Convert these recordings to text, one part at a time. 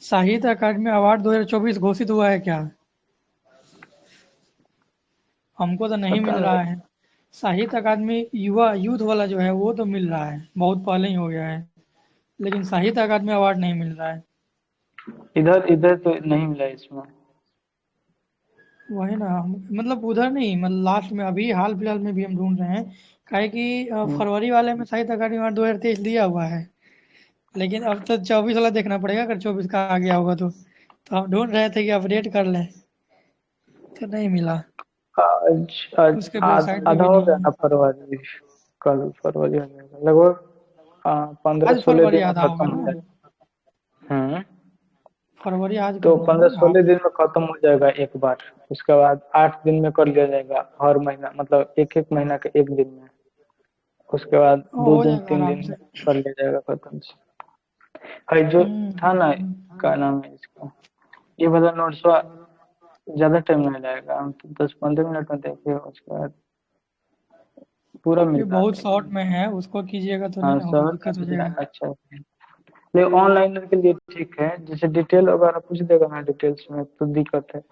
साहित्य अकादमी अवार्ड 2024 घोषित हुआ है क्या? हमको तो नहीं पता मिल नहीं। रहा है। साहित्य अकादमी युवा यूथ वाला जो है वो तो मिल रहा है, बहुत पहले ही हो गया है। लेकिन साहित्य अकादमी अवार्ड नहीं मिल रहा है। इधर इधर तो नहीं मिला इसमें। वही ना मतलब उधर नहीं, मतलब लास्ट में अभी हाल फिलहाल में भी हम ढूंढ रहे हैं। काहे कि हम्म। फरवरी वाले में साहित्य अकादमी अवार्ड 2023 दिया हुआ है। लेकिन अब तो 24 वाला देखना पड़ेगा, अगर 24 का आ गया होगा तो हम ढूंढ रहे थे कि अपडेट कर लें, तो नहीं मिला। आज आज उसके वेबसाइट पे आधा भी हो नहीं गया है। ना फरवरी। कल फरवरी हो जाएगा लगभग। पंद्रह आज सोलह फरवरी दिन में आधा होगा खत्म हो ना। जाएगा। हम्म। फरवरी आज का तो हुआ पंद्रह ना हाँ। सोलह दिन में खत्म हो जाएगा एक बार। उसके बाद 8 दिन में कर लिया जाएगा हर महीना, मतलब एक एक महीना के एक दिन में। उसके बाद दो हो दिन जाएगा तीन आराम दिन से। में कर लिया जाएगा खत्म से। भाई जो था ना, हम्म। क्या नाम है इसका, ये वाला नोट्स ज्यादा टाइम नहीं लगेगा, हम तो 10-15 मिनट में देखे उसके बाद पूरा ये मिल बहुत जाता शॉर्ट है। में है, उसको कीजिएगा तो नहीं हाँ ना होगा, सर दिक्कत हो मिल जाएगा। जाएगा अच्छा है। लेकिन ऑनलाइनर के लिए ठीक है, जैसे डिटेल वगैरह पूछ देगा ना डिटेल्स में तो दिक्कत है।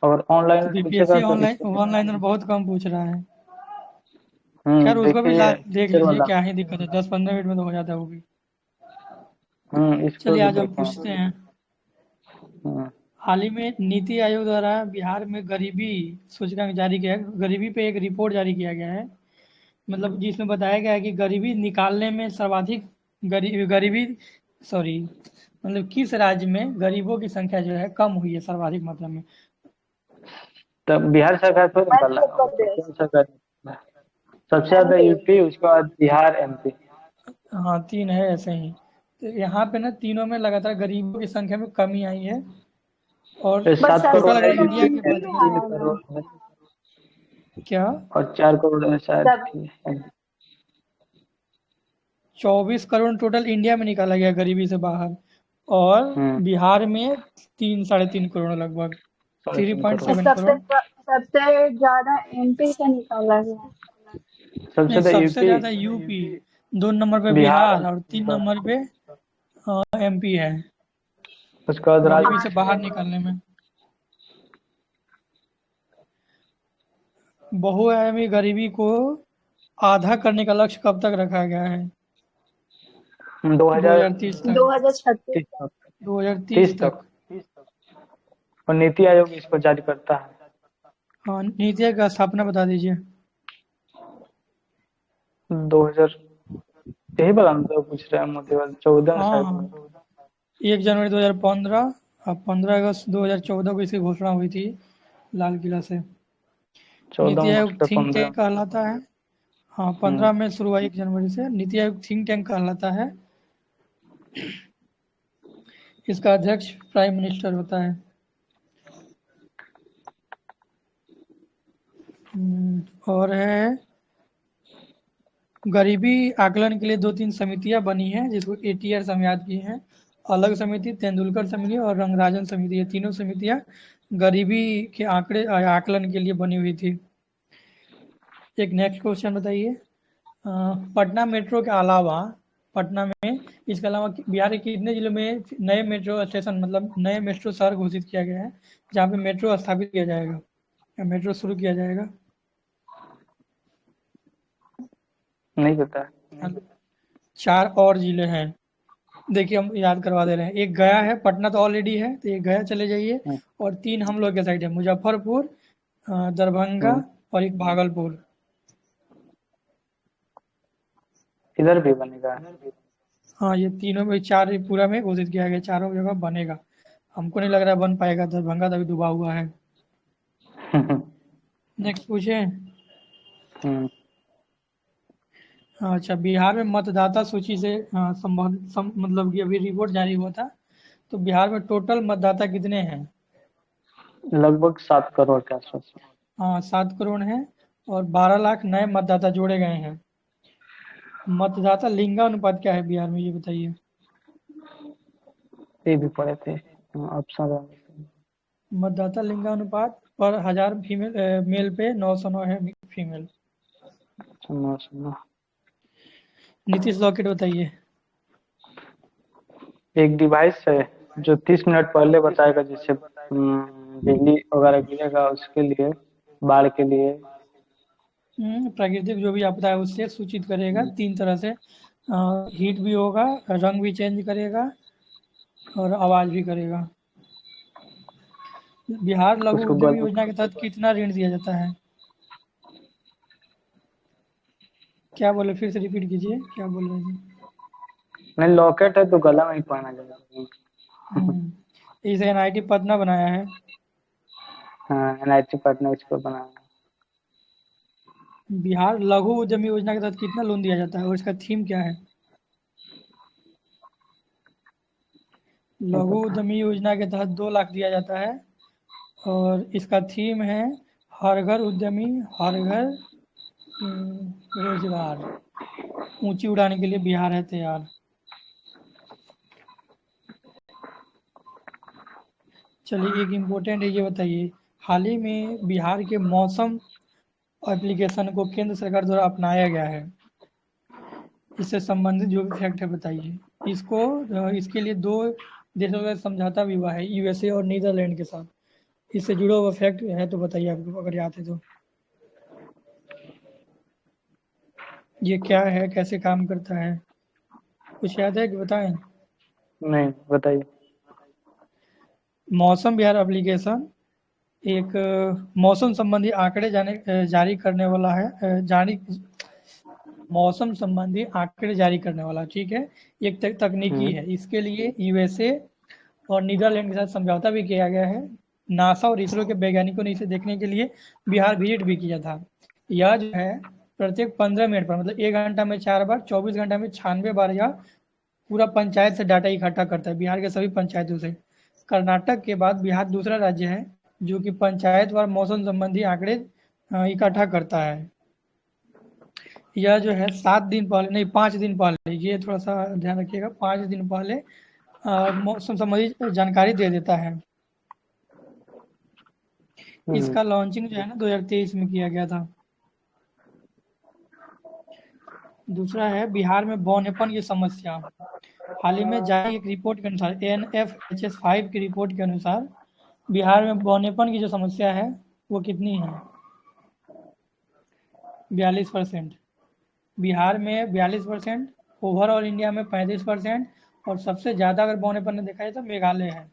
और तो ऑनलाइनर पूछेगा बीपीएससी तो ऑनलाइन इसमें। ऑनलाइनर बहुत कम पूछ रहा है। खैर उसको भी देखिए देख टीचर लीजिए, वाला। क्या ही दिक्कत है, 10-15 मिनट में तो हो जाता है वो भी। इसको चलिए भी आज हम देखें। पूछते हैं। हम्म। हाल ही में नीति आयोग द्वारा बिहार में गरीबी सूचकांक जारी किया, गरीबी पे एक रिपोर्ट जारी किया गया है। मतलब जिसमें बताया गया है कि गरीबी निकालने में सर्वाधिक गरीबी सॉरी मतलब किस राज्य में गरीबों की संख्या जो है कम हुई है सर्वाधिक मात्रा में। तब बिहार सरकार थोड़ी निकाला मध्य है, वो तो प्रदेश। केंद्र सरकार निकाला है। सबसे ज्यादा एमपी। यूपी, उसके बाद बिहार, एमपी। हाँ तीन है ऐसे ही। तो यहाँ पे ना तीनों में लगातार गरीबों की संख्या में कमी आई है। और ये बट 7 करोड़ टोटल है, अगर सबसे इंडिया यूपी की में यूपी बात में करें। 3 करोड़ है है। क्या? और 4 करोड़ में शायद सब। थी। 24 करोड़ टोटल इंडिया में निकाला गया गरीबी से बाहर। और हम्म। बिहार में 3-3.5 करोड़ लगभग। साढ़े थ्री तीन पॉइंट करोड़ सेवन करोड़ सबसे ज्यादा एमपी से निकाला गया। सबसे नहीं, ज्यादा सबसे यूपी, ज्यादा यूपी, 2 नंबर पे बिहार, बिहार और 3 नंबर पे एमपी है उसके बाद गरीबी से महाराष्ट्र। बाहर निकालने में। बहुआयामी गरीबी को आधा करने का लक्ष्य कब तक रखा गया है? 2030 2030 तक। 2036 तक। तक। 2030 30 तक। तक। और नीति आयोग इसको जारी करता है। हाँ नीति आयोग का स्थापना बता दीजिए। 2000, यही वाला मतलब पूछ रहे हैं, मोदी वाला 14 हाँ शायद हुआ। हाँ 1 जनवरी 2015 और 15 अगस्त 2014 को इसकी घोषणा हुई थी लाल किला से। 14 नीति में आयोग घोषित, थिंक 15। टैंक कहलाता है। हाँ हम्म। 15 में शुरू हुआ 1 जनवरी से नीति आयोग थिंक टैंक कहलाता है। इसका अध्यक्ष प्राइम मिनिस्टर होता है। और है गरीबी आकलन के लिए 2-3 समितियां बनी हैं जिसको एटीआर हम याद किए हैं। अलग समिति, तेंदुलकर समिति और रंगराजन समिति, ये तीनों समितियां गरीबी के आंकड़े आकलन के लिए बनी हुई थी। एक नेक्स्ट क्वेश्चन बताइए। पटना मेट्रो के अलावा पटना में इसके अलावा बिहार के कितने जिलों में नए मेट्रो स्टेशन मतलब नए मेट्रो शहर घोषित किया गया है जहाँ पे मेट्रो स्थापित किया जाएगा या मेट्रो शुरू किया जाएगा? नहीं पता। 4 और जिले हैं। देखिए हम याद करवा दे रहे हैं। एक गया है, पटना तो ऑलरेडी है तो एक गया चले जाइए। हम्म। और 3 हम लोग के साइड है, मुजफ्फरपुर, दरभंगा हम्म। और एक भागलपुर। इधर भी बनेगा। हाँ ये तीनों में 4 पूरा में घोषित किया गया, चारों जगह बनेगा। हमको नहीं लग रहा है बन पाएगा, दरभंगा तो अभी डूबा हुआ है। नेक्स्ट पूछे। हम्म। अच्छा बिहार में मतदाता सूची से मतलब कि अभी रिपोर्ट जारी हुआ था। तो बिहार में टोटल मतदाता कितने हैं? लगभग 7 करोड़ के आसपास। हाँ 7 करोड़ हैं। और 12 लाख नए मतदाता जोड़े गए हैं। मतदाता लिंगानुपात क्या है बिहार में, ये बताइए। ये भी पढ़े थे ऑप्शन। मतदाता लिंगानुपात पर 1000 फीमेल मेल पे 909 है फीमेल। सुनो सुनो। नीतीश रॉकेट बताइए। एक डिवाइस है जो 30 मिनट पहले बताएगा, जैसे बिजली वगैरह गिरेगा उसके लिए, बाढ़ के लिए। प्राकृतिक जो भी आपदा है उससे सूचित करेगा 3 तरह से। हीट भी होगा, रंग भी चेंज करेगा और आवाज़ भी करेगा। बिहार लघु उसको उद्यमी योजना के तहत कितना ऋण दिया जाता है? क्या बोले, फिर से रिपीट कीजिए, क्या बोल रहे थे? नहीं, लॉकेट है तो गला में ही पहना जाएगा। इसे एनआईटी पटना बनाया है। हाँ, NIT पटना इसको बनाया। बिहार लघु उद्यमी योजना के तहत कितना लोन दिया जाता है और इसका थीम क्या है? नहीं लघु पता। उद्यमी योजना के तहत 2 लाख दिया जाता है और इसका थीम है हर घर उद्यमी, हर घर रोजगार। ऊंची उड़ाने के लिए बिहार है तैयार। चलिए, एक इम्पोर्टेंट है, ये बताइए, हाल ही में बिहार के मौसम एप्लीकेशन को केंद्र सरकार द्वारा अपनाया गया है। इससे संबंधित जो भी फैक्ट है बताइए। इसके लिए 2 देशों का समझौता भी हुआ है, यूएसए और नीदरलैंड के साथ। इससे जुड़ा हुआ फैक्ट है तो बताइए आपको, अगर याद है तो। ये क्या है, कैसे काम करता है, कुछ याद है कि बताएं? नहीं, बताइए। मौसम बिहार एप्लीकेशन एक मौसम संबंधी आंकड़े जारी करने वाला है। मौसम संबंधी आंकड़े जारी करने वाला, ठीक है। एक तकनीकी हम्म है। इसके लिए यूएसए और नीदरलैंड के साथ समझौता भी किया गया है। नासा और इसरो के वैज्ञानिकों ने इसे देखने के लिए बिहार विजिट भी किया था। यह जो है प्रत्येक 15 मिनट पर, मतलब 1 घंटा में 4 बार, 24 घंटा में 96 बार यह पूरा पंचायत से डाटा इकट्ठा करता है, बिहार के सभी पंचायतों से। कर्नाटक के बाद बिहार दूसरा राज्य है जो कि पंचायतवार मौसम संबंधी आंकड़े इकट्ठा करता है। यह जो है 7 दिन पहले, नहीं 5 दिन पहले, ये थोड़ा सा ध्यान रखिएगा, 5 दिन पहले मौसम संबंधी जानकारी दे देता है। हम्म इसका लॉन्चिंग जो है ना 2023 में किया गया था। दूसरा है बिहार में बौनेपन की समस्या। हाल ही में जारी एक रिपोर्ट के अनुसार, NFHS5 की रिपोर्ट के अनुसार बिहार में बौनेपन की जो समस्या है वो कितनी है? 42%। बिहार में 42%, ओवरऑल इंडिया में 35%, और सबसे ज़्यादा अगर बौनेपन देखा जाए तो मेघालय है।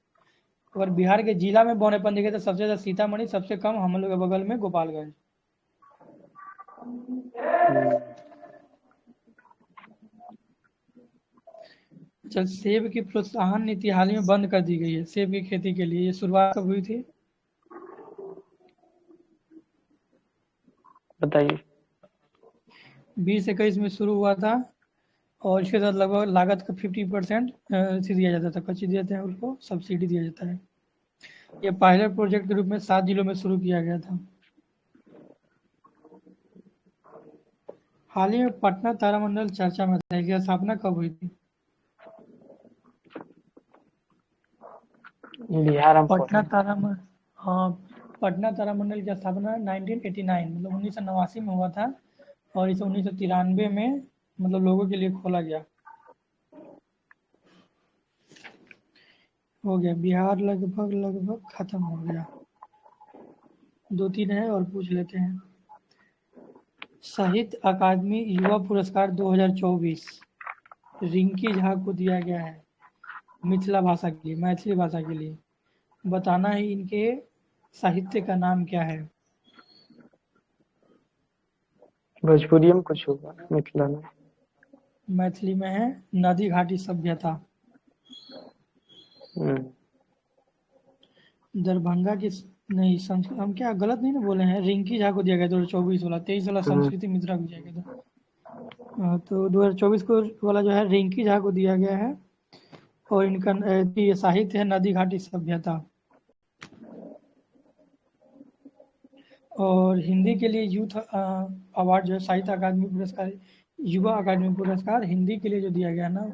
अगर बिहार के जिला में बौनेपन देखे तो सबसे ज़्यादा सीतामढ़ी, सबसे कम हम लोग के बगल में गोपालगंज। हम्म। अच्छा, सेब की प्रोत्साहन नीति हाल ही में बंद कर दी गई है सेब की खेती के लिए। ये शुरुआत कब हुई थी? बताइए। 2021 में शुरू हुआ था और इसके साथ लगभग लागत का 50% दिया जाता था, कच्ची देते हैं उसको, सब्सिडी दिया जाता है। ये पायलट प्रोजेक्ट के रूप में 7 जिलों में शुरू किया गया था। हाल ही में पटना तारामंडल चर्चा में था, इसकी स्थापना कब हुई थी? बिहार हम पटना पढ़े। तारामंडल, हाँ, पटना तारामंडल की स्थापना 1989, मतलब 1989 में हुआ था और इसे 1993 में मतलब लोगों के लिए खोला गया। हो गया, बिहार लगभग लगभग खत्म हो गया। 2-3 है और पूछ लेते हैं। साहित्य अकादमी युवा पुरस्कार 2024 रिंकी झा को दिया गया है मिथिला भाषा के लिए, मैथिली भाषा के लिए। बताना है इनके साहित्य का नाम क्या है? भोजपुरी में कुछ होगा, मिथिला में। मैथिली में है नदी घाटी सभ्यता। हम्म दरभंगा की नहीं, संस्कृत हम क्या गलत नहीं ना बोले हैं? रिंकी झा को दिया गया 2024 वाला, 23 वाला हम्म संस्कृति मित्रा को दिया गया था। तो 2024 को वाला जो है रिंकी झा को दिया गया है और इनका ये साहित्य है नदी घाटी सभ्यता। और हिंदी के लिए यूथ अवार्ड जो है साहित्य अकादमी पुरस्कार, युवा अकादमी पुरस्कार हिंदी के लिए जो दिया गया ना,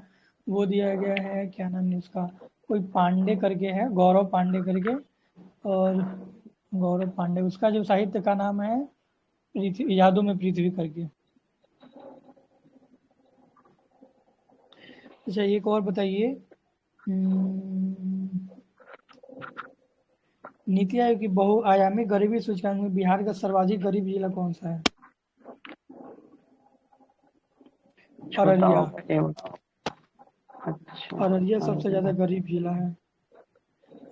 वो दिया गया है, क्या नाम है उसका, कोई पांडे करके है, गौरव पांडे करके। और गौरव पांडे, उसका जो साहित्य का नाम है यादों में पृथ्वी करके। अच्छा, एक और बताइए। नीति आयोग की बहुआयामी गरीबी सूचकांक में बिहार का सर्वाधिक गरीब जिला कौन सा है? छोटा अररिया। होगा ये बताओ। अच्छा अररिया सबसे अरे ज़्यादा गरीब जिला है।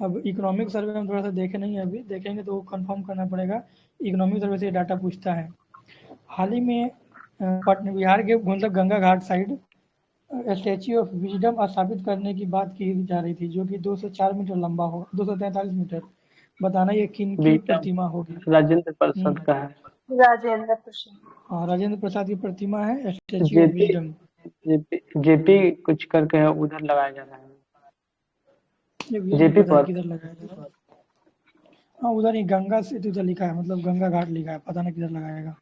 अब इकोनॉमिक सर्वे हम थोड़ा सा देखे नहीं है, अभी देखेंगे तो वो कंफर्म करना पड़ेगा। इकोनॉमिक सर्वे से डाटा पूछता है। हाल ही में पटना बिहार के मतलब गंगा घाट साइड स्टैच्यू ऑफ विजडम स्थापित करने की बात की जा रही थी, जो कि 204 मीटर लंबा हो, 243 मीटर। बताना ये किन की विक्रम प्रतिमा होगी? राजेंद्र प्रसाद का है। राजेंद्र प्रसाद। हाँ, राजेंद्र प्रसाद की प्रतिमा है, statue of JP wisdom. JP कुछ करके है, उधर लगाया जा रहा है। ये नहीं जेपी पता है पर किधर लगाया जा रहा है। हाँ, उधर ही गंगा सेतु उधर लिखा है, मतलब गंगा घाट लिखा है, पता नहीं किधर लगाएगा।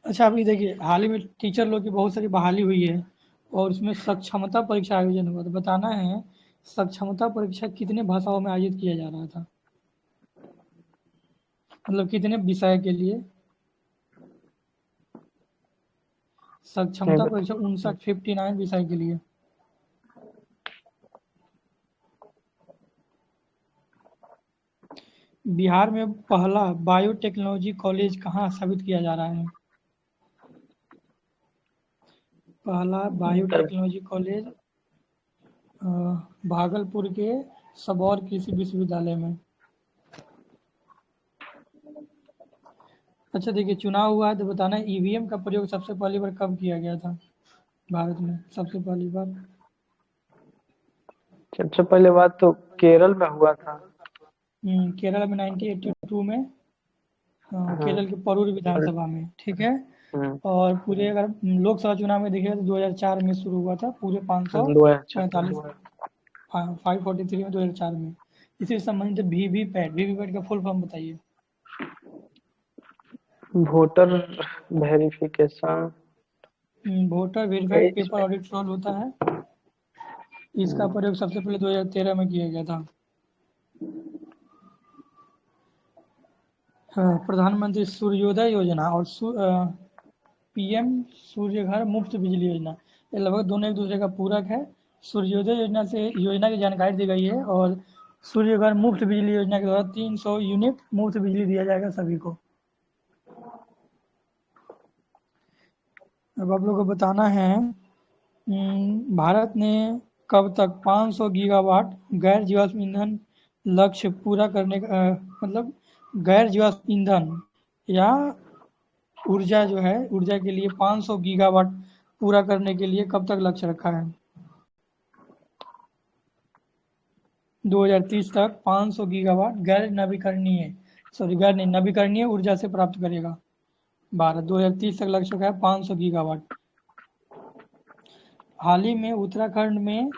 अच्छा, अभी देखिए हाल ही में टीचर लोग की बहुत सारी बहाली हुई है और उसमें सक्षमता परीक्षा आयोजन हुआ। तो बताना है सक्षमता परीक्षा कितने भाषाओं में आयोजित किया जा रहा था, मतलब कितने विषय के लिए? सक्षमता परीक्षा 59 विषय के लिए। बिहार में पहला बायोटेक्नोलॉजी कॉलेज कहाँ स्थापित किया जा रहा है? पहला बायोटेक्नोलॉजी कॉलेज भागलपुर के सबौर कृषि विश्वविद्यालय में। अच्छा देखिए, चुनाव हुआ है तो बताना ईवीएम का प्रयोग सबसे पहली बार कब किया गया था भारत में? सबसे पहली बार सबसे पहले बात तो केरल में हुआ था। केरल में 1982 में, हाँ। केरल के परूर और विधानसभा में, ठीक है। हम्म, और पूरे अगर लोकसभा चुनाव में देखिए तो 2004 में शुरू हुआ था, पूरे 2004 545, हाँ 543 में 2004 में। इसी से संबंधित वीवीपैट का फुल फॉर्म बताइए। Voter verification. Voter verified paper audit roll होता है। इसका प्रयोग सबसे पहले 2013 में किया गया था। प्रधानमंत्री सूर्योदय योजना और पीएम सूर्य घर मुफ्त बिजली योजना, ये लगभग दोनों एक दूसरे का पूरक है। सूर्योदय योजना की जानकारी दी गई है और सूर्य घर मुफ्त बिजली योजना के द्वारा 300 यूनिट मुफ्त बिजली दिया जाएगा सभी को। अब आप लोग को बताना है भारत ने कब तक 500 गीगावाट गैर जीवाश्म ईंधन लक्ष्य पूरा करने का मतलब गैर जीवाश्म ईंधन या ऊर्जा जो है, ऊर्जा के लिए 500 गीगावाट पूरा करने के लिए कब तक लक्ष्य रखा है? 2030 तक 500 गीगावाट गैर नहीं नवीकरणीय ऊर्जा से प्राप्त करेगा भारत। 2030 तक लक्ष्य रखा है 500 गीगावाट। हाल ही में उत्तराखंड में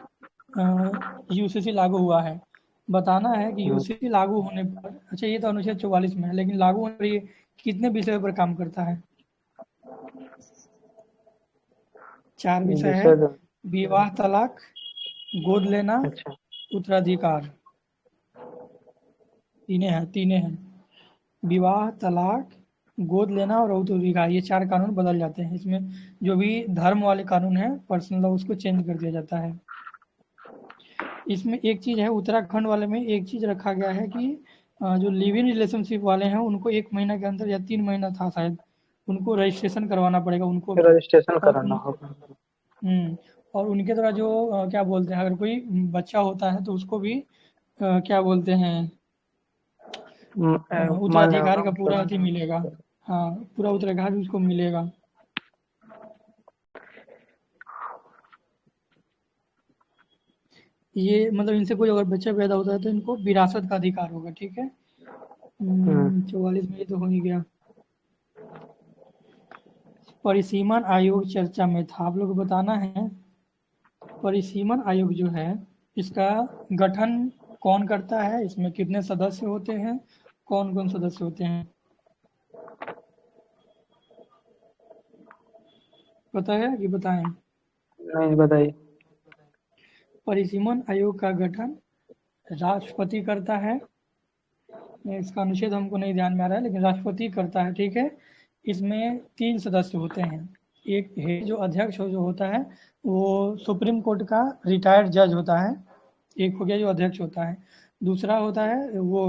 यूसीसी लागू हुआ है। बताना है कि यूसीसी लागू होने पर, अच्छा ये तो अनुच्छेद 44 में है, लेकिन लागू होने पर ये कितने विषयों पर काम करता है? 4 विषय है। विषय तो विवाह तलाक, गोद लेना, अच्छा। उत्तराधिकार। तीने हैं। विवाह तलाक, गोद लेना और उत्तराधिकार, ये 4 कानून बदल जाते हैं। इसमें जो भी धर्म वाले कानून है पर्सनल लॉ, उसको चेंज कर दिया जाता है। इसमें एक चीज़ है, उत्तराखंड वाले में एक चीज़ रखा गया है कि जो लिव इन रिलेशनशिप वाले हैं उनको 1 महीना के अंदर या 3 महीना था शायद, उनको रजिस्ट्रेशन करवाना पड़ेगा उनको भी। रजिस्ट्रेशन और कराना होगा। और उनके द्वारा जो क्या बोलते हैं, अगर कोई बच्चा होता है तो उसको भी क्या बोलते हैं, मान्य उत्तराधिकार होगा का पूरा मतलब। अथी मिलेगा। हाँ, पूरा उत्तराधिकार उसको मिलेगा। ये मतलब इनसे कोई अगर बच्चा पैदा होता है तो इनको विरासत का अधिकार होगा, ठीक है। 44 में ये तो हो ही गया। परिसीमन आयोग चर्चा में था, आप लोग को बताना है परिसीमन आयोग जो है इसका गठन कौन करता है, इसमें कितने सदस्य होते हैं, कौन कौन सदस्य होते हैं, पता है कि बताएं? नहीं बताइए। परिसीमन आयोग का गठन राष्ट्रपति करता है। इसका अनुच्छेद हमको नहीं ध्यान में आ रहा है, लेकिन राष्ट्रपति करता है, ठीक है। इसमें 3 सदस्य होते हैं। एक है जो अध्यक्ष जो होता है वो सुप्रीम कोर्ट का रिटायर्ड जज होता है, एक हो गया जो अध्यक्ष होता है। दूसरा होता है वो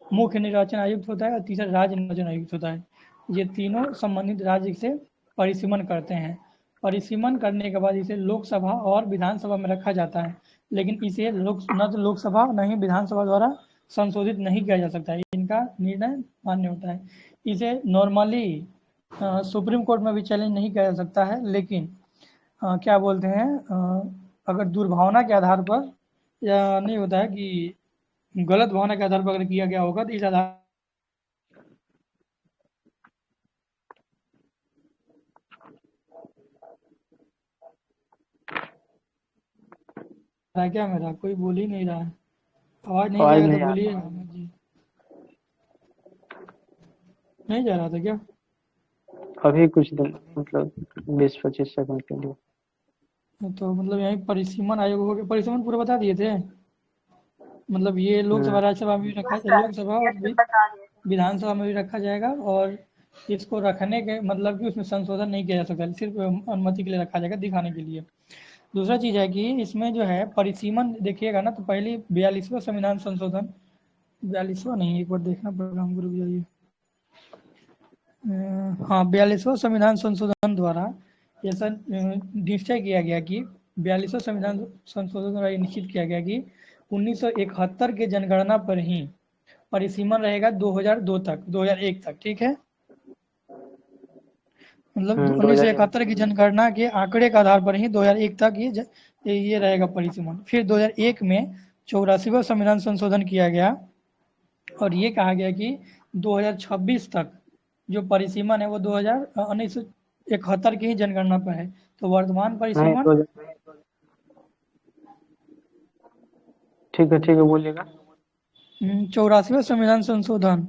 मुख्य निर्वाचन आयुक्त होता है और तीसरा राज्य निर्वाचन आयुक्त होता है। ये तीनों संबंधित राज्य से परिसीमन करते हैं। परिसीमन करने के बाद इसे लोकसभा और विधानसभा में रखा जाता है, लेकिन इसे न तो लोकसभा न ही विधानसभा द्वारा संशोधित नहीं किया जा सकता है। इनका निर्णय मान्य होता है। इसे नॉर्मली सुप्रीम कोर्ट में भी चैलेंज नहीं किया जा सकता है, लेकिन क्या बोलते हैं, अगर दुर्भावना के आधार पर या नहीं होता है कि गलत भावना के आधार पर अगर किया गया होगा तो इस आधार है। क्या मेरा कोई बोल ही नहीं रहा है, आवाज नहीं आवाज जाएगा नहीं तो आ बोलिए रहा। अहमद जी। नहीं जा रहा था क्या? अभी कुछ दिन मतलब 20-25 सेकंड के लिए। तो मतलब यही परिसीमन आयोग हो गया। परिसीमन पूरा बता दिए थे, मतलब ये लोकसभा राज्यसभा में भी रखा, यस सर, लोकसभा और यस सर, बता दिए। विधानसभा में भी रखा जाएगा। और इसको रखने के मतलब कि उसमें संशोधन नहीं किया जा सकता, सिर्फ अनुमति के लिए रखा जाएगा, दिखाने के लिए। दूसरा चीज़ है कि इसमें जो है परिसीमन देखिएगा ना, तो पहले 42वां संविधान संशोधन, 42वां नहीं, एक बार देखना पड़ेगा हमको, रुक जाइए। हाँ, 42वां संविधान संशोधन द्वारा ऐसा निश्चय किया गया कि 42वां संविधान संशोधन द्वारा ये निश्चित किया गया कि 1971 के जनगणना पर ही परिसीमन रहेगा 2002 तक, 2001 तक, ठीक है। मतलब 2001। 1971 की जनगणना के आंकड़े के आधार पर ही 2001 तक ये रहेगा परिसीमन। फिर 2001 में 84वां संविधान संशोधन किया गया और ये कहा गया कि 2026 तक जो परिसीमन है वो 1971 की ही जनगणना पर है। तो वर्तमान नहीं परिसीमन ठीक है बोलिएगा। 84वां संविधान संशोधन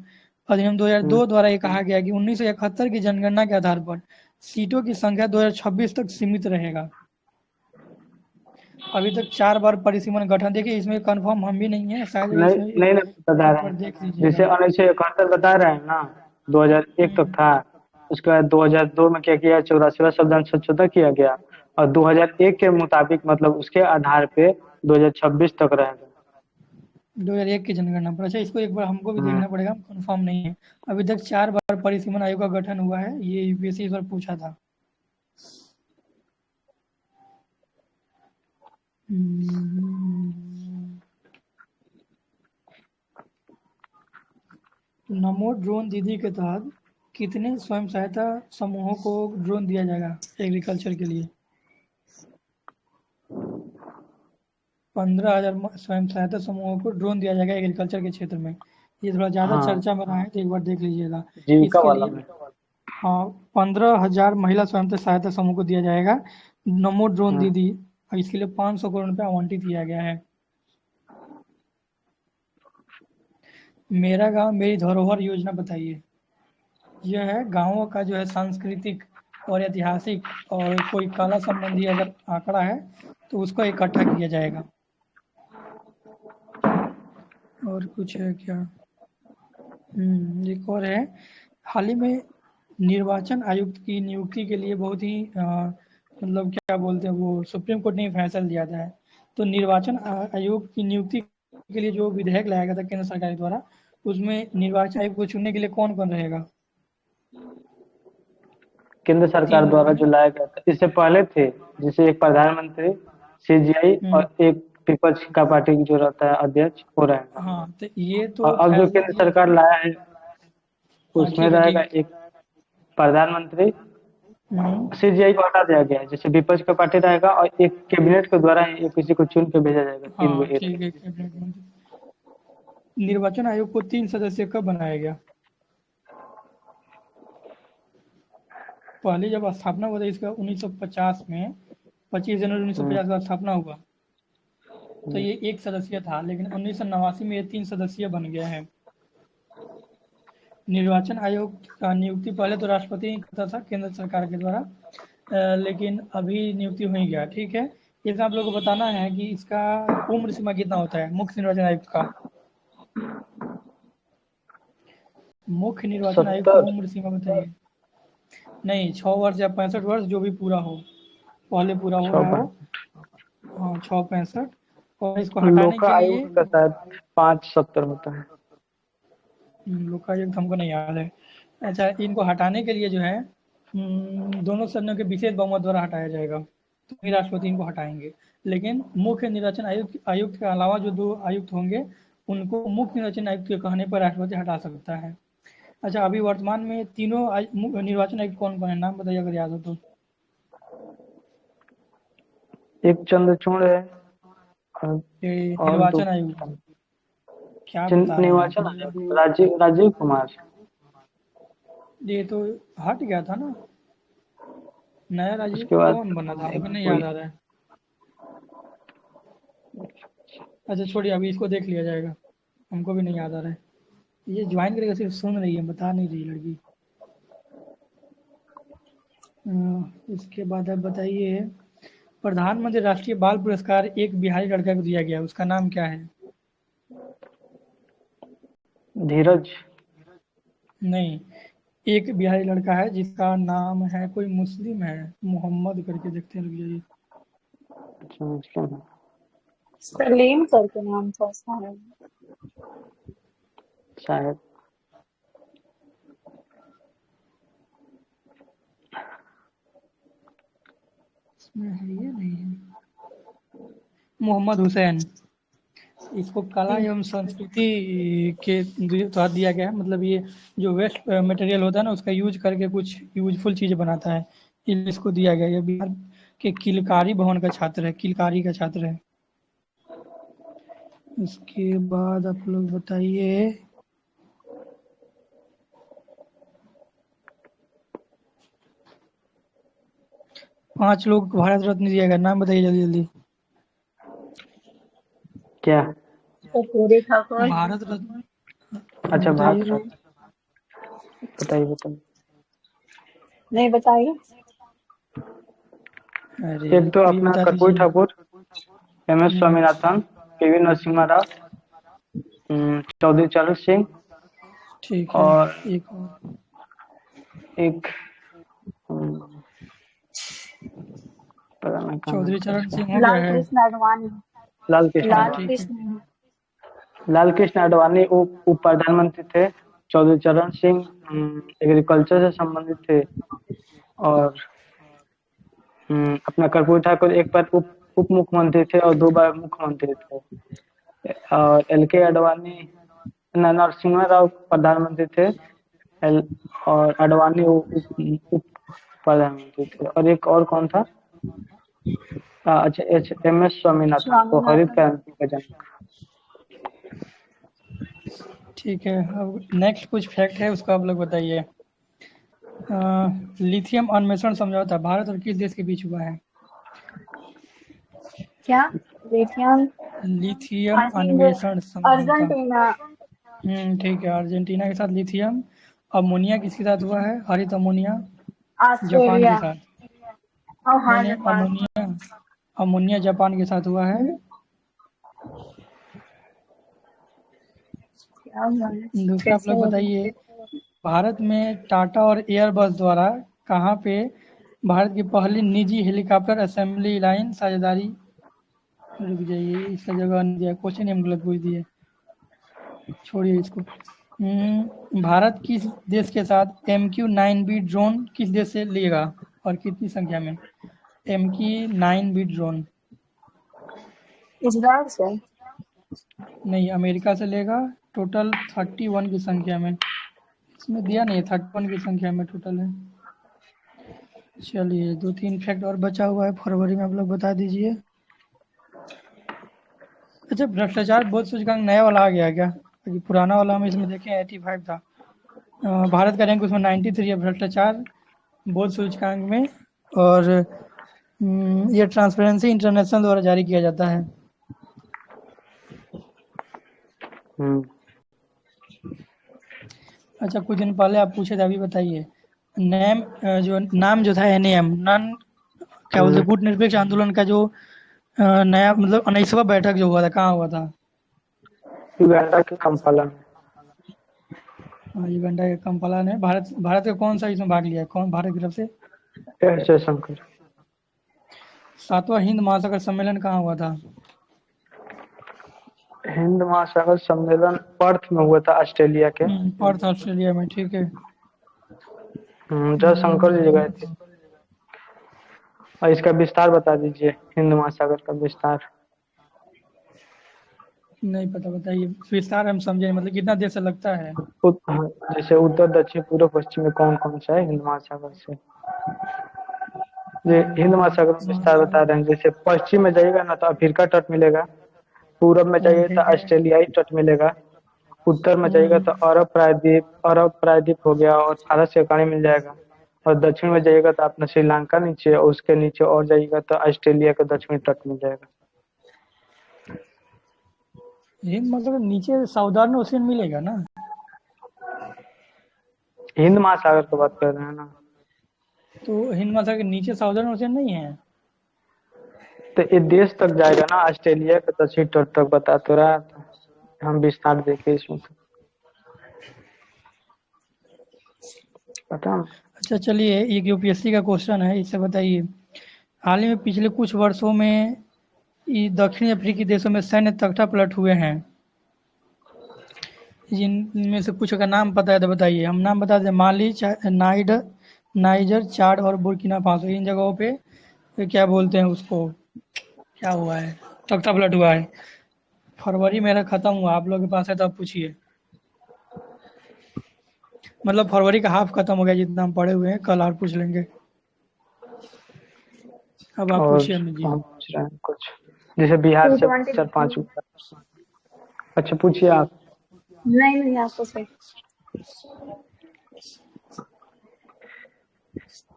अधिनियम 2002 द्वारा ये कहा गया कि 1971 की जनगणना के आधार पर सीटों की संख्या 2026 तक सीमित रहेगा। अभी तक 4 बार परिसीमन गठन, देखिए इसमें कंफर्म हम भी नहीं है, शायद नहीं इसमें नहीं नहीं, बता एक रहे बार हैं। देख लीजिएगा। जैसे 1971 बता रहे हैं ना, 2001 तक था। उसके बाद 2002 में क्या किया, 84वां संविधान संशोधन किया गया और 2001 के मुताबिक मतलब उसके आधार पे 2026 तक रहेगा। 2001 की जनगणना पर। अच्छा, इसको एक बार हमको भी देखना पड़ेगा, कंफर्म नहीं है। अभी तक 4 बार परिसीमन आयोग का गठन हुआ है, ये यूपीएससी इस बार पूछा था। नमो ड्रोन दीदी के तहत कितने स्वयं सहायता समूहों को ड्रोन दिया जाएगा एग्रीकल्चर के लिए? 15,000 स्वयं सहायता समूहों को ड्रोन दिया जाएगा एग्रीकल्चर के क्षेत्र में। ये थोड़ा ज़्यादा हाँ, चर्चा में रहा है, तो एक बार देख लीजिएगा जीविका इसके वाला लिए। में। हाँ, 15,000 महिला स्वयं सहायता समूह को दिया जाएगा नमो ड्रोन दीदी, और इसके लिए 500 करोड़ रुपया आवंटित किया गया है। मेरा गांव मेरी धरोहर योजना बताइए। यह है गांवों का जो है सांस्कृतिक और ऐतिहासिक और कोई कला संबंधी अगर आंकड़ा है तो उसको इकट्ठा किया जाएगा। और कुछ है क्या? एक और है, हाल ही में निर्वाचन आयुक्त की नियुक्ति के लिए बहुत ही मतलब क्या बोलते हैं, वो सुप्रीम कोर्ट ने फैसला दिया था। तो निर्वाचन आयोग की नियुक्ति के लिए जो विधेयक लाया गया था केंद्र सरकार द्वारा, उसमें निर्वाचन आयोग को चुनने के लिए कौन कौन रहेगा? केंद्र सरकार 3 लोग द्वारा हैं। जो लाया गया था, इससे पहले थे जैसे एक प्रधानमंत्री, सीजीआई हम्म, और एक विपक्ष का पार्टी जो रहता है अध्यक्ष, हो रहेगा। हाँ, तो ये और तो अब जो फैसला केंद्र दिया था। सरकार लाया है हाँ, उसमें ठीक है, रहेगा ठीक एक प्रधानमंत्री, है। सीजीआई को हटा दिया गया है, जैसे विपक्ष का पार्टी रहेगा और एक कैबिनेट के द्वारा ही किसी को चुन के भेजा जाएगा, 3 गो हाँ, एरिया। ठीक है, कैबिनेट मंत्री। निर्वाचन आयोग को 3 सदस्य कब बनाया गया? पहले जब स्थापना हुआ था इसका 1950 में, 25 जनवरी 1950 का स्थापना हुआ, तो ये 1 सदस्य था, लेकिन 1989 में ये 3 सदस्यीय बन गया है। निर्वाचन आयोग का नियुक्ति पहले तो राष्ट्रपति ही करता था केंद्र सरकार के द्वारा, लेकिन अभी नियुक्ति हो ही गया, ठीक है। इसमें आप लोगों को बताना है कि इसका उम्र सीमा कितना होता है मुख्य निर्वाचन आयुक्त का। मुख्य निर्वाचन आयुक्त का 70। उम्र सीमा बताइए। नहीं, 6 वर्ष या 65 वर्ष, जो भी पूरा हो, पहले पूरा हो रहा हो। 6 हाँ, 6 65। और इसको हटाने के लिए लोकायुक्त का शायद 570 होता है। लोकायुक्त हमको नहीं याद है। अच्छा, इनको हटाने के लिए जो है दोनों सदनों के विशेष बहुमत द्वारा हटाया जाएगा, तो ही राष्ट्रपति इनको हटाएंगे। लेकिन मुख्य निर्वाचन आयुक्त आयुक्त के अलावा जो 2 आयुक्त होंगे, उनको मुख्य निर्वाचन आयुक्त के कहने पर राष्ट्रपति हटा सकता है। अच्छा, अभी वर्तमान में तीनों निर्वाचन आयुक्त कौन-कौन है? नाम बताइए अगर याद हो तो। एक चंद्रचूड़ है और ये और दो निर्वाचन आयुक्त क्या बता रहे हैं आप? निर्वाचन आयुक्त राजीव राजीव कुमार। ये तो हट गया था ना? नया राजीव उसके बाद कौन बना था? हमको नहीं कोई याद आ रहा है। अच्छा छोड़िए, अभी इसको देख लिया जाएगा, हमको भी नहीं याद आ रहा है। ये ज्वाइन करेगा, सिर्फ सुन रही है, बता नहीं रही लड़की। इसके बाद आप बताइए, प्रधानमंत्री राष्ट्रीय बाल पुरस्कार एक बिहारी लड़का को दिया गया, उसका नाम क्या है? धीरज। नहीं, एक बिहारी लड़का है जिसका नाम है, कोई मुस्लिम है, मोहम्मद करके, देखते हैं, रुक जाइए। अच्छा, मुस्लिम है सलीम करके नाम था शायद। शायद। इसमें है ये नहीं है, मोहम्मद हुसैन। इसको कला एवं संस्कृति के तहत दिया गया है। मतलब ये जो वेस्ट मटेरियल होता है ना, उसका यूज करके कुछ यूजफुल चीज़ बनाता है, इसलिए इसको दिया गया है। ये बिहार के किलकारी भवन का छात्र है, किलकारी का छात्र है। इसके बाद आप लोग बताइए, पांच लोग को भारत रत्न दिया गया, नाम बताइए जल्दी जल्दी। क्या? कपूरी ठाकुर। भारत रत्न अच्छा, बताइए। बताइए बताइए। नहीं बताइए। अरे एक तो कोई अपना बता कर्पूरी दीजिए। Thakur, M S Swaminathan, PV Narasimha Rao, Chaudhary Charan Singh, ठीक है, और एक और। एक पता नहीं क्या नाम चौधरी था चरण उसका। सिंह हो गया लाल है। कृष्ण आडवाणी। लाल कृष्ण लाल आडवाणी। ठीक है। कृष्ण। लाल कृष्ण आडवाणी उप प्रधानमंत्री थे। चौधरी चरण सिंह एग्रीकल्चर से संबंधित थे। और अपना कर्पूरी ठाकुर एक बार उप मुख्यमंत्री थे और 2 बार मुख्यमंत्री थे। और एल के आडवाणी, नरसिम्हा राव प्रधानमंत्री थे। और आडवाणी उप प्रधानमंत्री थे। और एक और कौन था? अच्छा, एम एस स्वामीनाथन, वो हरित स्वामीनाथन। क्रांति का जनक। ठीक है, अब नेक्स्ट कुछ फैक्ट है, उसको आप लोग बताइए। लिथियम अन्वेषण समझौता भारत और किस देश के बीच हुआ है? क्या? लिथियम। लिथियम आई थिंक अन्वेषण समझौता। अर्जेंटीना। ठीक है, अर्जेंटीना के साथ लिथियम। अमोनिया किसके साथ हुआ है? हरित अमोनिया, जापान के ऑस्ट्रेलिया। साथ। और नहीं हाँ, नहीं, जापान। अमोनिया, अमोनिया जापान के साथ हुआ है। क्या हुआ है? दूसरा आप कैसे लोग होगा? बताइए, भारत में टाटा और एयरबस द्वारा कहाँ पे भारत की पहली निजी हेलीकॉप्टर असेंबली लाइन साझेदारी, रुक जाइए, इसका जगह नहीं दिया, क्वेश्चन ही हम गलत पूछ दिए, छोड़िए इसको। भारत किस देश के साथ MQ-9B ड्रोन किस देश से लेगा और कितनी संख्या में? MQ-9B drone. इजराइल से। नहीं, अमेरिका से लेगा, टोटल 31 की संख्या में। इसमें दिया नहीं है, 31 की संख्या में टोटल है। चलिए, 2-3 फैक्ट और बचा हुआ है, फरवरी में आप लोग बता दीजिए। अच्छा, भ्रष्टाचार बोध सूचकांक नया वाला आ गया क्या? क्योंकि पुराना वाला हम इसमें देखें 85 था। भारत का रैंक उसमें 93 है भ्रष्टाचार बोध सूचकांक में। और ये ट्रांसपेरेंसी इंटरनेशनल द्वारा जारी किया जाता है। हम्म अच्छा, कुछ दिन पहले आप पूछे थे, अभी बताइए। नैम जो नाम जो था NAM, नन क्या बोलते, गुटनिरपेक्ष आंदोलन का जो नया मतलब 19वां बैठक जो हुआ था, कहाँ हुआ था? युगांडा के कंपाला में। युगांडा के कंपाला ने। भारत भारत का कौन सा इसमें भाग लिया है, कौन भारत की तरफ से? एस जयशंकर। 7वां हिंद महासागर सम्मेलन कहाँ हुआ था? हिंद महासागर सम्मेलन पर्थ में हुआ था, ऑस्ट्रेलिया के। पर्थ ऑस्ट्रेलिया में, ठीक है। जयशंकर जी गए थे। और इसका विस्तार बता दीजिए, हिंद महासागर का विस्तार। नहीं पता, बताइए विस्तार, हम समझे मतलब कितना देर से लगता है। हाँ, जैसे उत्तर, दक्षिण, पूर्व, पश्चिम में कौन कौन सा है हिंद महासागर से। ये हिंद महासागर में विस्तार बता रहे हैं। जैसे पश्चिम में जाइएगा ना तो अफ्रीका तट मिलेगा, पूरब में जाइए तो ठीक है। ऑस्ट्रेलियाई तट मिलेगा, उत्तर में जाइएगा तो अरब प्रायद्वीप हो गया और फारस का खाड़ी मिल जाएगा, और दक्षिण में जाइएगा तो अपना श्रीलंका नीचे, और उसके नीचे और जाइएगा तो ऑस्ट्रेलिया का दक्षिणी तट मिल जाएगा। हिंद मतलब नीचे साउदर्न ओशियन मिलेगा ना। हिंद महासागर की बात कर रहे हैं ना। तो हिंद महासागर के नीचे साउदर्न ओशियन नहीं है। तो ये देश तक जाएगा ना, ऑस्ट्रेलिया के दक्षिण तट तक बता तो रहा था। हम विस्तार देखे इसमें तो पता। अच्छा चलिए, एक यूपीएससी का क्वेश्चन है, इससे बताइए। हाल ही में पिछले कुछ वर्षों में दक्षिणी अफ्रीकी देशों में सैन्य तख्तापलट हुए हैं। जिनमें से कुछ का नाम पता है तो बताइए। हम नाम बता दें, माली, नाइजर, चाड और बुर्किना फासो। इन जगहों पे क्या बोलते हैं उसको, क्या हुआ है, तख्तापलट हुआ है। फरवरी मेरा खत्म हुआ, आप लोग के पास है तो आप पूछिए। मतलब फरवरी का हाफ खत्म हो गया जितना हम पढ़े हुए हैं, कल और पूछ लेंगे। अब आप और पूछिए अमित जी। हम पूछ रहे हैं कुछ, जैसे बिहार से 220। 4-5। अच्छा पूछिए आप। नहीं नहीं, आपको सही।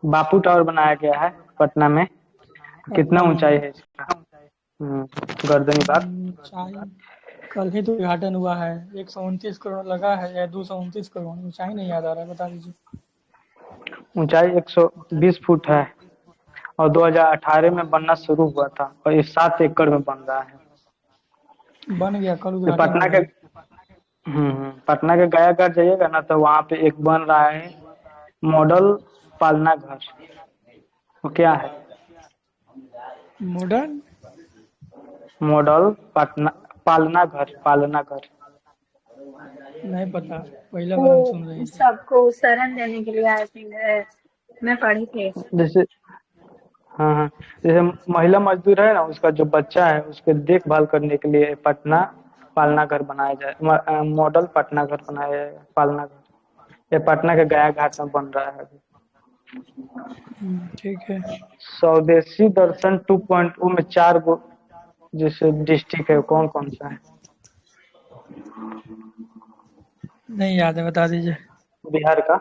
बापू टावर बनाया गया है पटना में, कितना पटना ऊंचाई में है इसका? गर्दनी बाग। ऊंचाई, कल ही तो उद्घाटन हुआ है। 129 करोड़ लगा है या 229 करोड़, ऊंचाई नहीं याद आ रहा है, बता दीजिए। ऊंचाई 120 फुट है, और 2018 में बनना शुरू हुआ था, और ये 7 एकड़ में बन रहा है। बन गया, कल ये उद्घाटन हो पटना गया। के पटना के गया घाट जाइएगा ना तो वहाँ पे एक बन रहा है मॉडल पालना घर। वो क्या है? मॉडर्न, मॉडल पटना पालना घर। नहीं पता, पहला बार हम सुन रहे वो हैं। सबको शरण देने के लिए आई थिंक है, मैं पढ़ी थी। जैसे हाँ हाँ, जैसे महिला मजदूर है ना, उसका जो बच्चा है उसके देखभाल करने के लिए पटना पालना घर बनाया जाए, मॉडल पटना घर बनाया जाएगा, पालना घर। ये पटना के गया घाट में बन रहा है अभी। ठीक है। स्वदेशी दर्शन 2.0 में 4 गो जैसे डिस्ट्रिक्ट है, कौन कौन सा है? नहीं याद है, बता दीजिए। बिहार का।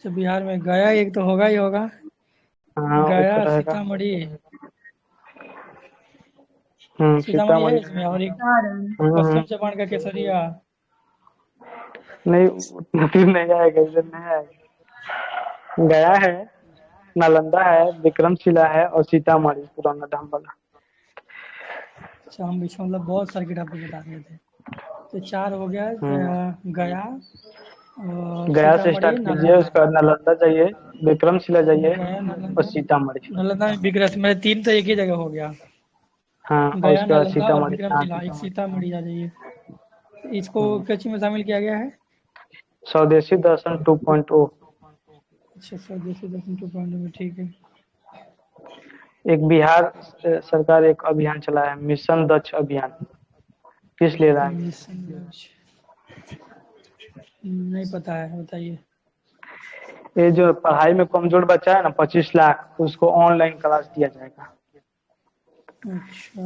तो बिहार में गया एक तो होगा ही होगा। हाँ वो तो गया, रहेगा। सीतामढ़ी। सीतामढ़ी है सीतामढ़ी इसमें, और एक हम्म पश्चिम चंपारण का केसरिया। नहीं, उतना दूर नहीं आएगा, इधर नहीं आएगा। गया है, नालंदा है, विक्रमशिला है, और सीतामढ़ी पुराना धाम वाला। अच्छा, हम बीच में मतलब बहुत सर्किट आपको बता रहे थे। तो 4 हो गया, हम्म गया और गया से सीतामढ़ी, स्टार्ट कीजिए, नालंदा। उसका नालंदा जाइए, विक्रमशिला जाइए, गया, और नालंदा। सीतामढ़ी। नालंदा में विक्रम, मेरे 3 तो एक ही जगह हो गया। हाँ, और गया, उसके बाद नालंदा और सीतामढ़ी। हाँ, विक्रमशिला। एक सीतामढ़ी आ जाइए। इसको हम्म, कच्ची में शामिल किया गया है। स्वदेशी दर्शन 2.0। अच्छा, स्वदेशी दर्शन 2.0 में, ठीक है। एक बिहार सरकार एक अभियान चलाया है, मिशन दक्ष अभियान, किस ले रहा है? मिशन लक्ष्य, नहीं पता है, बताइए। ये जो पढ़ाई में कमजोर बच्चा है ना, 25 लाख, उसको ऑनलाइन क्लास दिया जाएगा। अच्छा।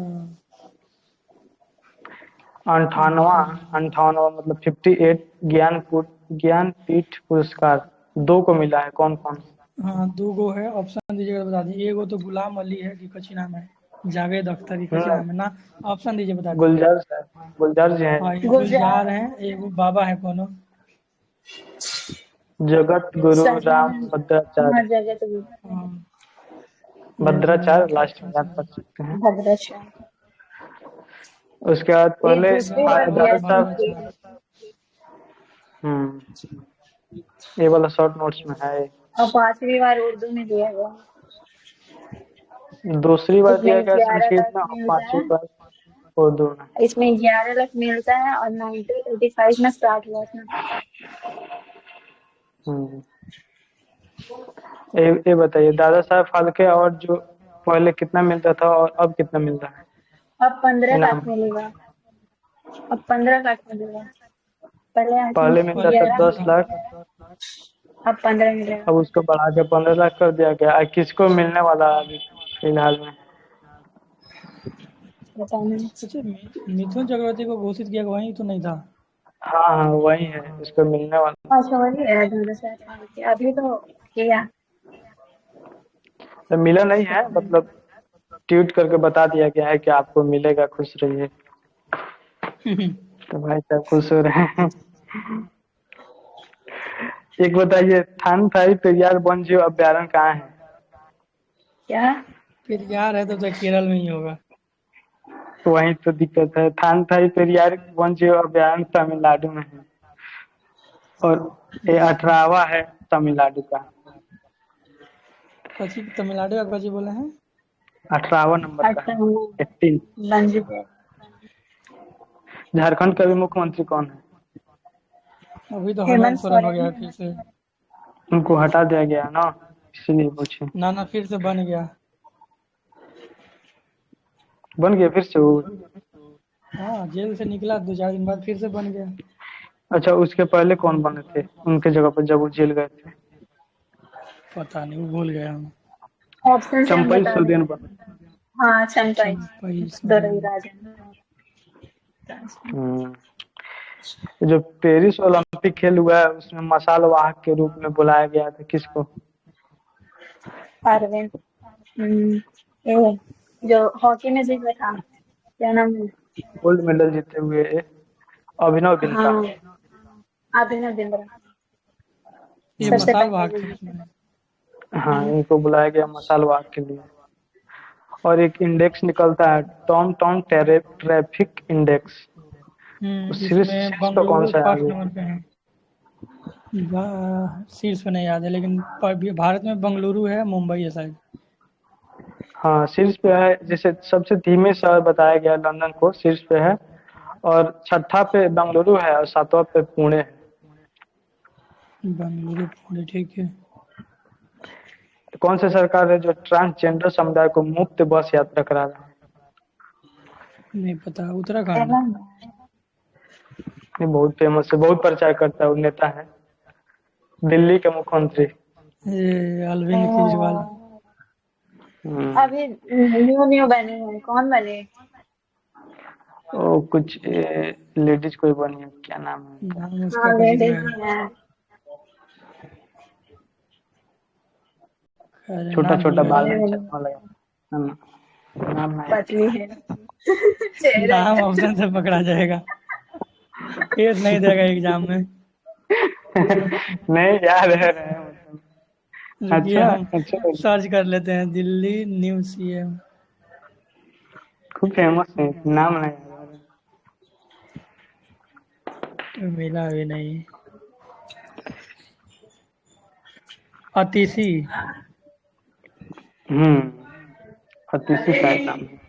अंठानवा मतलब 58 ज्ञानपीठ पुरस्कार 2 को मिला है, कौन कौन? हाँ, 2 गो है, ऑप्शन दीजिएगा तो बता दीजिए। एगो तो गुलाम अली है कि कच्ची नाम है, जावेद अख्तर की कच्ची हम्म नाम है ना। ऑप्शन दीजिए, बता दीजिए। गुलजार सर, गुलजार जी हैं। हाँ, एक गुलजार गुलजार। है, एगो बाबा है कोनो। जगत गुरु राम सचिन। भद्राचार्य। हर जगह तो हाँ, भद्राचार्य लास्ट में याद कर सकते हैं। भद्राचार्य। उसके बाद ये पहले दूसरी बार दादा बीएससी साहब। की है। हम्म ये वाला शॉर्ट नोट्स में है। और 5वीं बार उर्दू में दिया गया। दूसरी बार दिया इसमें गया 11 संस्कृत तक में, और मिलता 5वीं है। बार उर्दू में। इसमें 11 लाख मिलता है और 1985 में स्टार्ट हुआ था। हम्म। ये बताइए, दादा साहब फाल्के और जो पहले कितना मिलता था और अब कितना मिल रहा है अब 15 लाख इनाम? मिलेगा। अब 15 लाख मिलेगा। पहले आई पहले थिंक मिलता था 11 10 लाख, अब 15 मिलेगा। अब उसको बढ़ा के 15 लाख कर दिया गया। किसको मिलने वाला है अभी फिलहाल में? पता नहीं। अच्छा, मिथुन चक्रवर्ती को घोषित किया गया, वही तो नहीं था? हाँ हाँ, वही है, उसको मिलने वाला। अच्छा वही है दादा साहब फाल्के, अभी तो किया। तो मिला नहीं है, मतलब ट्वीट करके बता दिया गया है कि आपको मिलेगा, खुश रहिए। तो भाई साहब खुश हो रहे हैं। एक बताइए, थान थाई पेरियार वन जीव अभ्यारण्य कहाँ है? क्या? फिर यार है तो केरल में ही होगा। वही तो दिक्कत है, थान थाई पेरियार वन जीव अभ्यारण्य तमिलनाडु में है, और ये 18वां है तमिलनाडु का। कची तमिलनाडु का कची बोले हैं? 18वां नंबर का अच्छा है, 18। मंजू है। झारखंड का भी मुख्यमंत्री कौन है? अभी तो हेमंत हेमंत सोरेन हो सोरेन गया है। फिर से। उनको हटा दिया गया ना, इसीलिए पूछे। ना ना, फिर से बन गया। बन गया फिर से वो? हाँ, जेल से निकला 2-4 दिन बाद फिर से बन गया। अच्छा, उसके पहले कौन बने थे उनके जगह पर जब वो जेल गए थे? पता नहीं, वो भूल गया हूँ। ऑप्शन से हम चंपई बता सोरेन दें। बने। हाँ चंपाई। चंपई दोरई सोरेन। राजन। हम्म। जो पेरिस ओलंपिक खेल हुआ है उसमें मसाल वाहक के रूप में बुलाया गया था किसको? अरविंद। ये जो हॉकी में जीता था, क्या नाम है? गोल्ड मेडल जीते हुए अभिनव बिंद्रा। हाँ अभिनव बिंद्रा। ये सबसे मसाल पहले भाग जो थे जीता। उसमें। हाँ, इनको बुलाया गया मसाल वाहक के लिए। और एक इंडेक्स निकलता है, टॉम टॉम ट्रैफिक इंडेक्स, शीर्ष इसमें शीर्ष पे कौन बंगलुरु सा है फर्स्ट आगे? नंबर पे है। शीर्ष पे नहीं याद है, लेकिन भारत में बंगलुरु है, मुंबई है शायद। हाँ, शीर्ष पे है, जैसे सबसे धीमे शहर बताया गया लंदन को, शीर्ष पे है। और छठा पे बेंगलुरु है और सातवां पे पुणे है। बंगलुरु पुणे, ठीक है। तो कौन सी सरकार है जो ट्रांसजेंडर समुदाय को मुफ्त बस यात्रा करा रहा है? नहीं पता, उत्तराखंड। तेलंगाना। ये बहुत फेमस है, बहुत प्रचार करता है, वो नेता है, दिल्ली के मुख्यमंत्री। ये ओ, अरविंद केजरीवाल। हम्म। अभी न्यू न्यू बनी है, कौन बने? वो कुछ लेडीज कोई बनी है, क्या नाम है उनका? नाम उसका हाँ कुछ लेडीज है। ही है। अरे छोटा नाम भूल छोटा गया बाल यार। में चश्मा लगा है ना? नाम नहीं पतली है। चेहरा नाम एकदम ऑप्शन से पकड़ा जाएगा, फेस नहीं देगा एग्जाम में। नहीं याद है रहे मतलब। रुकिए, अच्छा हम अच्छा। सर्च कर लेते हैं, दिल्ली न्यू सीएम। खूब फेमस है, नाम नहीं याद आ रहा। मिला भी नहीं। अतिशी। अतिशी शायद नाम है।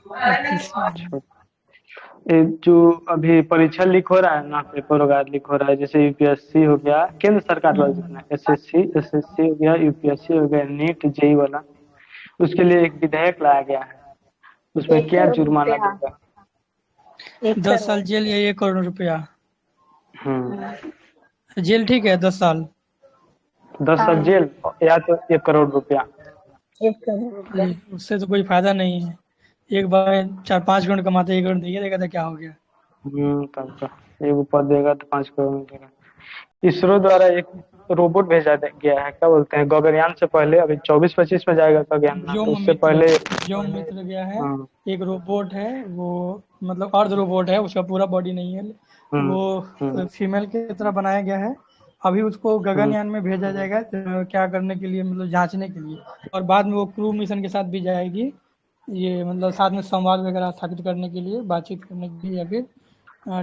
अतिशी। अच्छा, ये जो अभी परीक्षा लीक हो रहा है ना, पेपर वगैरह लीक हो रहा है, जैसे यूपीएससी हो गया, केंद्र सरकार वाला हम्म, जितना एसएससी हो गया, यूपीएससी हो गया, नीट जेई वाला, उसके लिए एक विधेयक लाया गया है। उसमें एक क्या करोड़ जुर्माना रुपया देगा? 1 करोड़। 10 साल जेल या 1 करोड़ रुपया। हम्म। जेल ठीक है, 10 साल। 10 साल हाँ जेल या तो 1 करोड़ रुपया। 1 करोड़ रुपया। उससे तो कोई फायदा नहीं है। एक बार 4-5 करोड़ कमाते, 1 करोड़ दे देगा तो क्या हो गया। तब तो एक ऊपर देगा तो 5 करोड़ मिलेगा। इसरो द्वारा एक रोबोट भेजा गया है, क्या बोलते हैं, गगनयान से पहले, अभी 24-25 में जाएगा गगनयान ना, तो व्योम उससे मित्र। पहले। व्योम मित्र गया है। हाँ। एक रोबोट है वो, मतलब अर्ध रोबोट है, उसका पूरा बॉडी नहीं है। हम्म। वो हम्म। फीमेल की तरह बनाया गया है। अभी उसको हम्म। गगनयान में भेजा जाएगा, तो क्या करने के लिए, मतलब जांचने के लिए। और बाद में वो क्रू मिशन के साथ भी जाएगी। ये मतलब साथ में संवाद वगैरह स्थापित करने के लिए, बातचीत करने के लिए, या फिर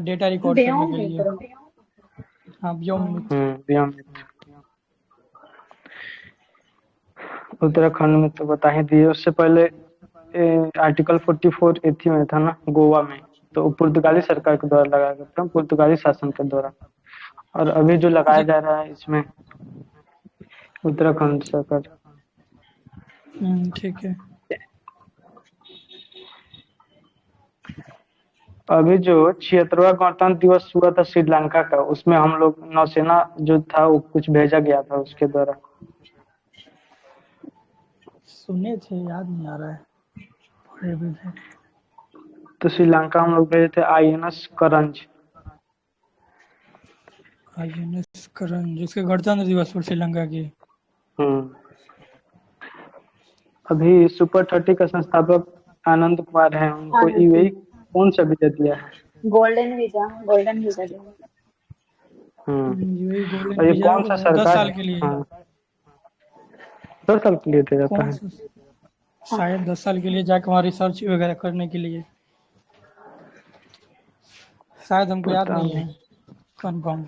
डेटा रिकॉर्ड करने व्योम के लिए। मित्र। हाँ, व्योम मित्र। व्योममित्र। उत्तराखंड में तो बता ही दिए, उससे पहले आर्टिकल 44 एथी में था ना, गोवा में। तो वो पुर्तगाली सरकार के द्वारा लगाया गया था, पुर्तगाली शासन के द्वारा। और अभी जो लगाया अच्छा। जा रहा है इसमें उत्तराखंड सरकार। ठीक है। अभी जो 76वां गणतंत्र दिवस हुआ था श्रीलंका का, उसमें हम लोग नौसेना जो था वो कुछ भेजा गया था उसके द्वारा। सुने थे, याद नहीं आ रहा है, पढ़े भी थे। तो श्रीलंका हम लोग भेजे थे INS करंज। INS करण, जिसके गणतंत्र दिवस पर श्रीलंका की। हम्म। अभी सुपर 30 का संस्थापक आनंद कुमार हैं, उनको आनंद, यूएई कौन सा वीजा दिया है? गोल्डन वीजा देंगे। यूएई गोल्डन और ये वीजा कौन सा 10 सरकार साल है? के लिए। हाँ, 10 साल के लिए दिया जाता कौन है। सा? हाँ, शायद 10 साल के लिए जाकर वहाँ रिसर्च वगैरह करने के लिए, शायद, हमको याद पता नहीं नहीं। है कंफर्म।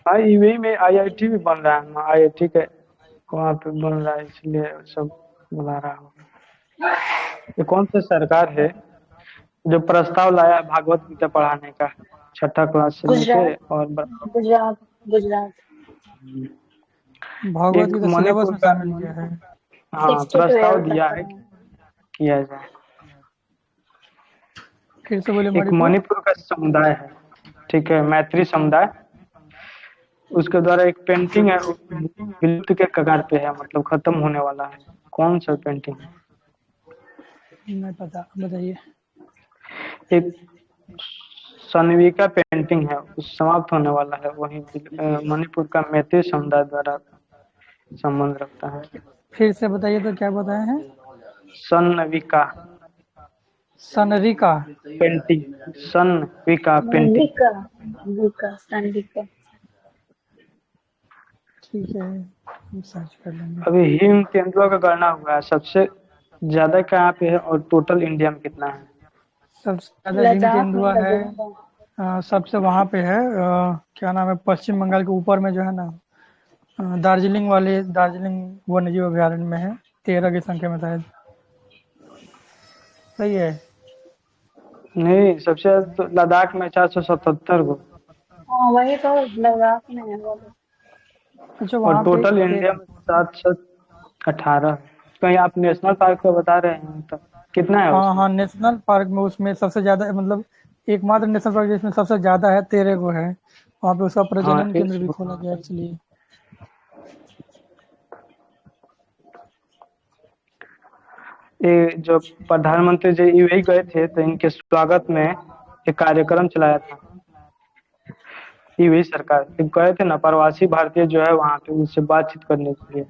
हाँ, यूएई में IIT भी बन रहा है ना, IIT के वहाँ पे बन रहा है, इसलिए सब बुला रहा हो। ये कौन सा सरकार है जो प्रस्ताव लाया भागवत गीता पढ़ाने का, 6ठा क्लास से लेके गुजरात, और गुजरात, गुजरात। भगवत एक गीता सिलेबस मणिपुर में का, शामिल किया है। हाँ, 6 to 12 प्रस्ताव तक दिया का है है। किया जाए। फिर से बोले, एक मणिपुर। मणिपुर का समुदाय है, ठीक है, मैत्री समुदाय, उसके द्वारा एक पेंटिंग है, वो विलुप्त के कगार पे है, मतलब खत्म होने वाला है। कौन सा पेंटिंग है? नहीं पता, बताइए। एक सनविका पेंटिंग है, उस समाप्त होने वाला है, वही मणिपुर का मैत्री समुदाय द्वारा संबंध रखता है। फिर से बताइए तो, क्या बताए हैं? सनविका सनरिका। पेंटिंग, सनविका पेंटिंग। विका, विका, संविका। ठीक है, हम सर्च कर लेंगे। अभी हिम तेंदुआ का गणना हुआ है, सबसे ज्यादा कहाँ पे है और टोटल इंडिया में कितना है? सबसे ज्यादा हिम लद्दाख में तेंदुआ है, है। सबसे वहाँ पे है, क्या नाम है, पश्चिम बंगाल के ऊपर में जो है ना, दार्जिलिंग वाले, दार्जिलिंग वन्य जीव अभयारण्य में है, 13 की संख्या में शायद। सही है। नहीं, सबसे ज्यादा तो लद्दाख में 477 गो, हाँ, वही तो, लद्दाख में है वो। अच्छा, और वहाँ पे टोटल इंडिया में 718। कहीं आप नेशनल पार्क का बता रहे हैं, तो कितना है हाँ उसमें? हाँ, नेशनल पार्क में, उसमें सबसे ज्यादा, मतलब एकमात्र नेशनल पार्क जिसमें सबसे ज्यादा है, 13 को है। वहाँ पे उसका हाँ, प्रजनन केंद्र भी खोला गया इसलिए। ये जो प्रधानमंत्री जी यूएई गए थे, तो इनके स्वागत में एक कार्यक्रम चलाया था यूएई सरकार। ये गए थे ना प्रवासी भारतीय जो है वहाँ पे, उनसे बातचीत करने के लिए।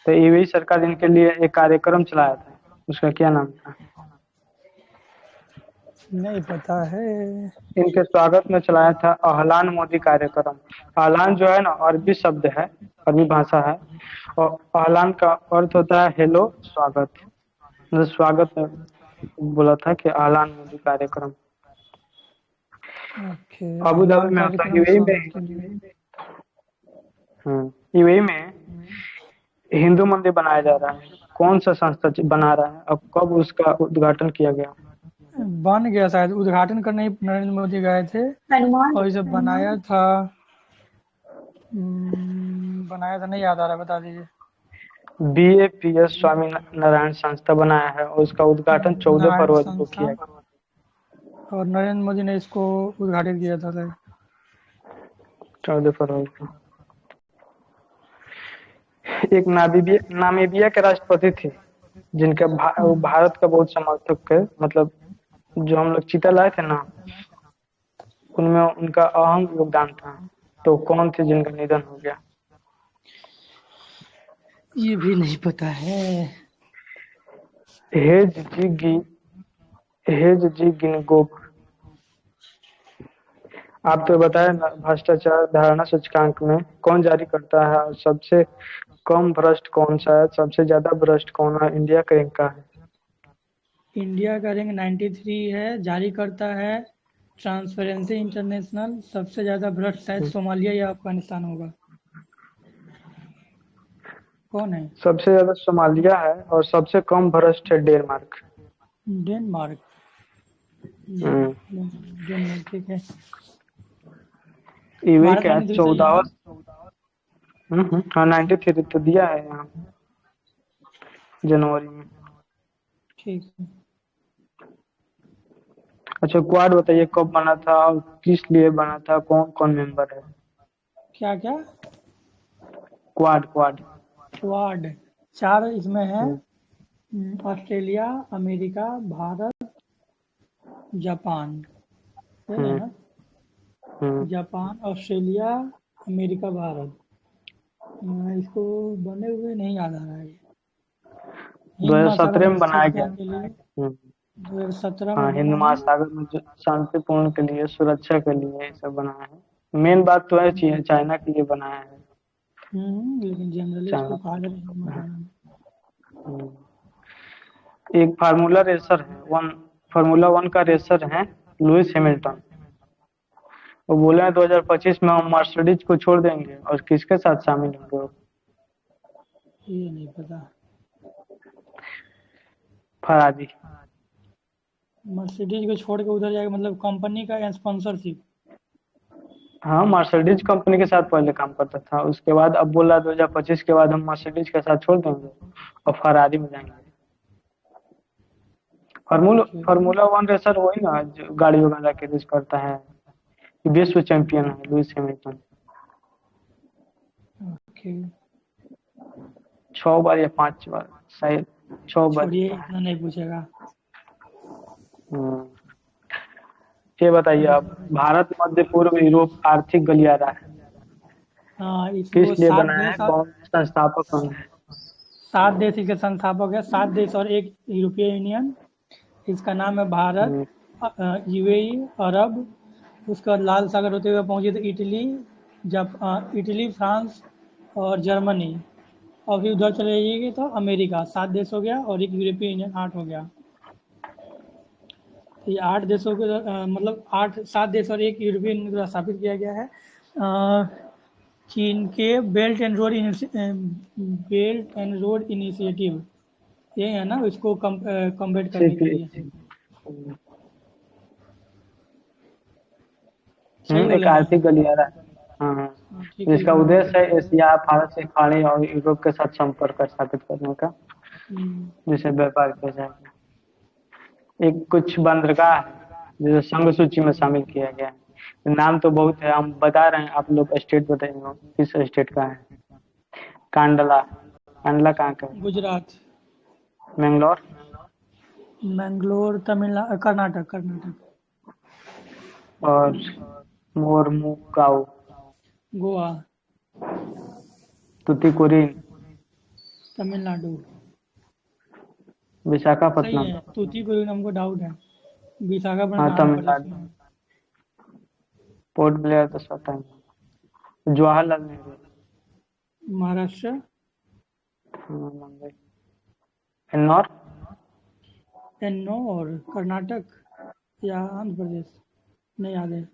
तो यूएई सरकार इनके लिए एक कार्यक्रम चलाया था, उसका क्या नाम था? नहीं पता है। इनके स्वागत में चलाया था अहलान मोदी कार्यक्रम। अहलान जो है ना, अरबी शब्द है, अरबी भाषा है, और अहलान का अर्थ होता है हेलो, स्वागत। मतलब स्वागत में बोला था कि अहलान मोदी कार्यक्रम। ओके, अबू धाबी आह्लान में होता है, कार्यक्रम स्वागत के लिए। यूएई में हिंदू मंदिर बनाया जा रहा है। कौन सा संस्था बना रहा है, अब कब उसका उद्घाटन किया गया? बन गया शायद, उद्घाटन करने ही नरेंद्र मोदी गए थे। हनुमान, और इसे बनाया था, बनाया था, नहीं याद आ रहा, बता दीजिए। BAPS स्वामी नारायण संस्था बनाया है, और उसका उद्घाटन 14 नारायण फरवरी को संस्था, किया गया। और नरेंद्र मोदी ने इसको उद्घाटित किया था शायद। 14 फरवरी को। एक नामीबिया के राष्ट्रपति थे, जिनका वो भारत का बहुत समर्थक है, मतलब जो हम लोग चीता लाए थे ना, उनमें उनका अहम योगदान था। तो कौन थे जिनका निधन हो गया? ये भी नहीं पता है। हेज जी गी हेज जी गिनगोक। आप तो बताए ना, भ्रष्टाचार धारणा सूचकांक में कौन जारी करता है, और सबसे कम भ्रष्ट कौन सा है, सबसे ज्यादा भ्रष्ट कौन है, इंडिया का रैंक का है? इंडिया का रैंक 93 है, जारी करता है ट्रांसपेरेंसी इंटरनेशनल। सबसे ज्यादा भ्रष्ट शायद सोमालिया या अफगानिस्तान होगा। कौन है? सबसे ज्यादा सोमालिया है, और सबसे कम भ्रष्ट है डेनमार्क। डेनमार्क। हम्म, डेनमार्क ठीक है। ईवी भारत क्या 93 सही है 14। ना? हाँ 93 तो दिया है यहाँ जनवरी में। ठीक है। अच्छा क्वाड बताइए कब बना था और किस लिए बना था, कौन कौन मेंबर है? क्या क्या? Quad quad. क्वाड 4 इसमें है। हम्म ऑस्ट्रेलिया, अमेरिका, भारत, जापान। सही है हम्म ना? हम्म। Japan, Australia, America, Bharat. इसको बने हुए नहीं याद आ रहा है। हिंद महासागर 2017 में में बनाया स्थिरता गया के लिए था। 2017 हाँ में हिंद बना है। महासागर में जो शांतिपूर्ण के लिए, सुरक्षा के लिए ये सब बनाया है। मेन बात तो है चाइना के लिए बनाया है। लेकिन जनरली इसको चाइना। कहा जाता है हिंद महासागर में। हम्म। एक फार्मूला रेसर है फार्मूला वन का रेसर है लुइस हैमिल्टन। वो बोले हैं 2025 में हम मर्सिडीज को छोड़ देंगे, और किसके साथ शामिल होंगे वो? ये नहीं पता। फरारी। मर्सिडीज को छोड़ के उधर जाएगा मतलब कंपनी का स्पॉन्सरशिप? हाँ मर्सिडीज कंपनी के साथ पहले काम करता था, उसके बाद अब बोला 2025 के बाद हम मर्सिडीज के साथ छोड़ देंगे और फरारी में जाएंगे। Formula okay formula one racer वही ना जो गाड़ी वगैरह के रेस करता है। विश्व चैंपियन है लुइस हैमिल्टन। ओके। 6 बार या 5 बार शायद, 6 बार छोड़िए जीता है। इतना नहीं पूछेगा। हम्म। ये बताइए आप, भारत मध्य पूर्व यूरोप आर्थिक गलियारा है, हाँ किस इसको लिए सात बनाया है, देश और कौन संस्थापक कौन है? 7 देश इसके संस्थापक है। 7 देश और एक यूरोपीय यूनियन। इसका नाम है भारत, हम्म, यूएई, अरब। उसके बाद लाल सागर होते हुए पहुंचे थे इटली, इटली, फ्रांस और जर्मनी। और फिर उधर चले जाइएगा तो अमेरिका। 7 देश हो गया और एक यूरोपीय यूनियन, 8 हो गया। तो ये 8 देशों के मतलब 7 देश और एक यूरोपीय यूनियन द्वारा स्थापित किया गया है। चीन के बेल्ट एंड रोड इनिशिएटिव, ये है ना इसको कम्बेट करने के सीपी। लिए। सही एक बोला ना? आर्थिक गलियारा है। हाँ, हाँ ठीक है जिसका लिख लेंगे उद्देश्य फिर। है एशिया, भारत से खाड़ी और यूरोप के साथ संपर्क स्थापित करने का, हम्म, जिसे व्यापार किया जाएगा। एक कुछ बंदरगाह है जिसे संघ सूची में शामिल किया गया है। नाम तो बहुत है, हम बता रहे हैं, आप लोग स्टेट बताइए किस स्टेट का है। कांडला। कांडला कहाँ का है? गुजरात। मैंगलोर। मैंगलोर तमिलनाडु, कर्नाटक कर्नाटक। और मोरमुगाओ। गोवा। तुतिकोरिन। तमिलनाडु। सही विशाखापट्टनम। है, तूतीकोरिन हमको डाउट है। हाँ विशाखापट्टनम पर तमिलनाडु। इसमें। पोर्ट ब्लेयर तो पता है। जवाहरलाल नेहरू। महाराष्ट्र। हाँ, मुंबई। किन्नौर। एन्नौर कर्नाटक या आंध्र प्रदेश, नहीं याद है।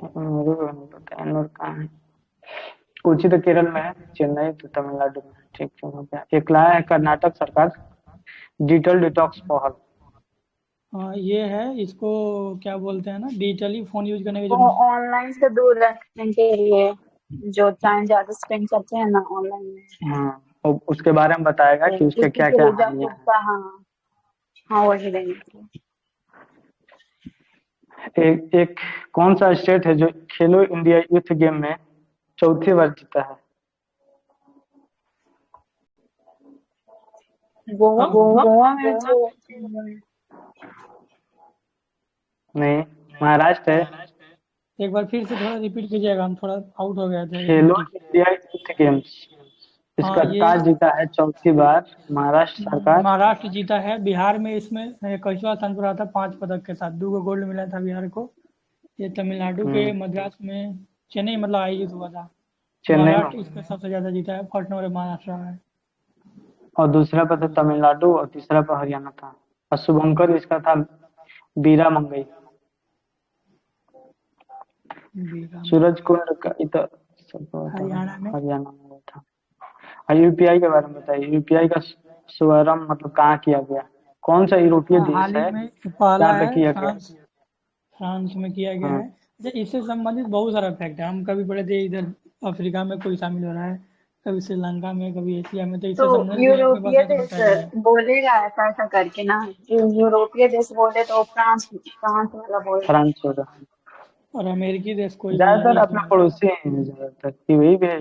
मेरे को नहीं पता किन्नौर कहाँ है। कोची तो केरल में है, चेन्नई तो तमिलनाडु में है। ठीक है हो गया। एक लाया है कर्नाटक सरकार डिजिटल डिटॉक्स पहल। हाँ ये है, इसको क्या बोलते हैं ना, डिजिटली फोन यूज करने के वो जो ऑनलाइन से दूर रखने के लिए, जो टाइम ज्यादा स्पेंड करते हैं ना ऑनलाइन में, हाँ, और उसके बारे में बताएगा तो कि उसके इसी क्या के क्या लिए हानियां जागरूकता। हाँ हाँ, वही देने के लिए। हैं। एक कौन सा स्टेट है जो खेलो इंडिया यूथ गेम में चौथी बार जीता है? गोवा। गोवा। गोवा में तो नहीं, महाराष्ट्र है। एक बार फिर से थोड़ा रिपीट कीजिएगा, हम थोड़ा आउट हो गए थे खेलो अरिथमेटिक। इंडिया यूथ गेम्स, हाँ इसका ये ताज जीता है चौथी बार महाराष्ट्र सरकार। महाराष्ट्र जीता है। बिहार में इसमें 21वां स्थान पर रहा था 5 पदक के साथ। 2 गोल्ड मिला था बिहार को। ये तमिलनाडु के हम्म, मद्रास में, चेन्नई मतलब आयोजित हुआ था। चेन्नई में महाराष्ट्र हुआ इसका था। सबसे ज्यादा जीता है। फर्स्ट नंबर महाराष्ट्र है। और दूसरा पर था तमिलनाडु और तीसरा पर हरियाणा था। और शुभंकर इसका था बीरा मंगई। बीकाम सूरज कुंड का इधर सब था, हरियाणा में। हरियाणा में हुआ था। और यूपीआई के बारे में बताइए, यूपीआई का शुभारंभ मतलब कहाँ किया गया? कौन सा यूरोपीय देश हाल ही है में पहला जहाँ पे है किया गया? फ्रांस। फ्रांस में किया गया हाँ, है। अच्छा, इससे संबंधित बहुत सारा फैक्ट है। हम कभी पढ़े थे इधर अफ्रीका में कोई शामिल हो रहा है, कभी श्रीलंका में, कभी एशिया में, तो तो इससे संबंधित कुछ आपके पास यूरोपीय है तो देश बताइए। बोलेगा ऐसा ऐसा करके ना, यूरोपीय देश बोले तो फ्रांस फ्रांस वाला बोल रहा है। फ्रांस होगा। और अमेरिकी देश कोई भी ज्यादातर एक दो अपना है। पड़ोसी हैं ज्यादातर कि वही भी है।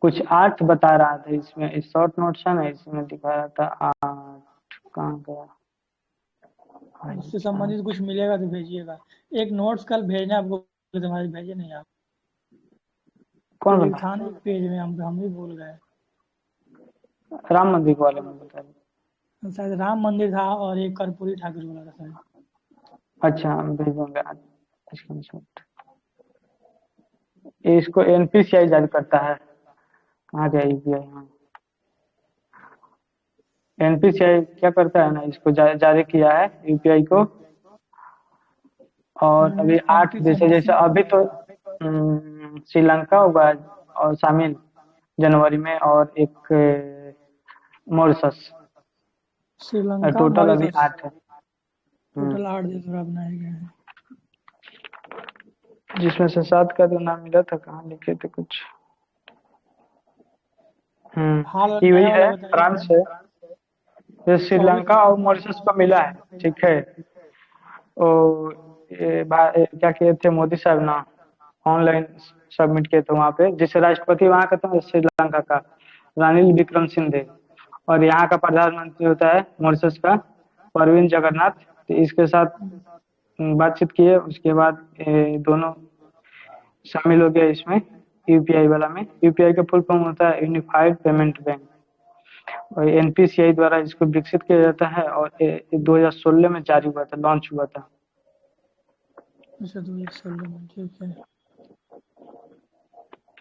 कुछ 8 बता रहा था इसमें, इस शॉर्ट नोट्स है ना, इसमें दिखा रहा था 8 कहाँ गया भाई इससे साहब। संबंधित कुछ मिलेगा तो भेजिएगा। एक नोट्स कल भेजना आपको, तुम्हारे भेजे नहीं आप। कौन एक बना? था ना एक पेज में, हम भी भूल गए। राम मंदिर के बारे में बता रहे? शायद राम मंदिर था और एक कर्पूरी ठाकुर वाला था शायद। अच्छा, हम भेजूंगा आज स्क्रीनशॉट। ये इसको एनपीसीआई जारी करता है। कहाँ गया यूपीआई? हाँ, एनपीसीआई क्या करता है ना, इसको जारी किया है यूपीआई को। और अभी 8 देश है, जैसे एनपीसीआई अभी तो श्रीलंका होगा और शामिल जनवरी में, और एक मॉरिशस। श्रीलंका टोटल अभी मॉरिशस। 8 है। हम्म, टोटल 8 देश और बनाए गए हैं। जिसमें से 7 का तो नाम मिला था, कहाँ लिखे थे कुछ। हाल ये वही नया वाला है, बताइए फ्रांस कोई। है। ये 24 श्रीलंका और मॉरिशस को मिला है, ठीक है। ओ, क्या किए थे मोदी साहब ना, ऑनलाइन सबमिट किए थे वहाँ पे, जिससे राष्ट्रपति वहाँ का था श्रीलंका का रानिल विक्रम सिंघे, और यहाँ का प्रधानमंत्री होता है मॉरिशस का प्रविंद जगन्नाथ। तो इसके साथ बातचीत किए, उसके बाद दोनों शामिल हो गया इसमें, यूपीआई वाला में। यूपीआई का फुल फॉर्म होता है यूनिफाइड पेमेंट बैंक, और एनपीसीआई द्वारा इसको विकसित किया जाता है, और 2016 में जारी हुआ था, लॉन्च हुआ था। अच्छा, 2016 में, ठीक है।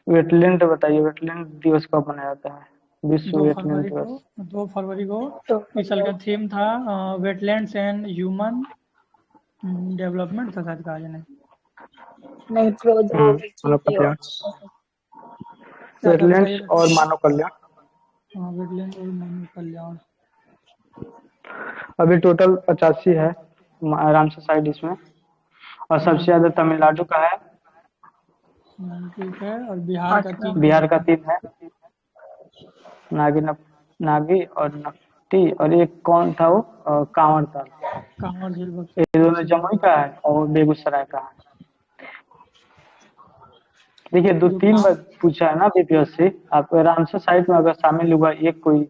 वेटलैंड बताइए, वेटलैंड दिवस कब मनाया जाता है? विश्व 2 वेटलैंड फरवरी को। दिवस। 2 फरवरी को। तो इस साल का थीम था वेटलैंड्स एंड ह्यूमन डेवलपमेंट था शायद, कहा जाने। नहीं, प्रौद्योगिकी मानव की कल्याण, ओर। क्या था बताइए वेटलैंड्स तो। और मानव कल्याण। हाँ, वेटलैंड और मानव कल्याण। अभी टोटल 85 है आराम से साइड इसमें, और सबसे ज्यादा तमिलनाडु का है। ठीक है। और बिहार का अच्छा, 3 है। बिहार का 3 है, नागी नागी और नकटी, और एक कौन था वो, कांवर ताल। कांवर झील ये दोनों बक्सर जमुई जिला। का है और बेगूसराय का है। देखिए, दो जो तीन काम। बार पूछा है ना बीपीएससी, आप रामसर साइट में अगर शामिल हुआ एक कोई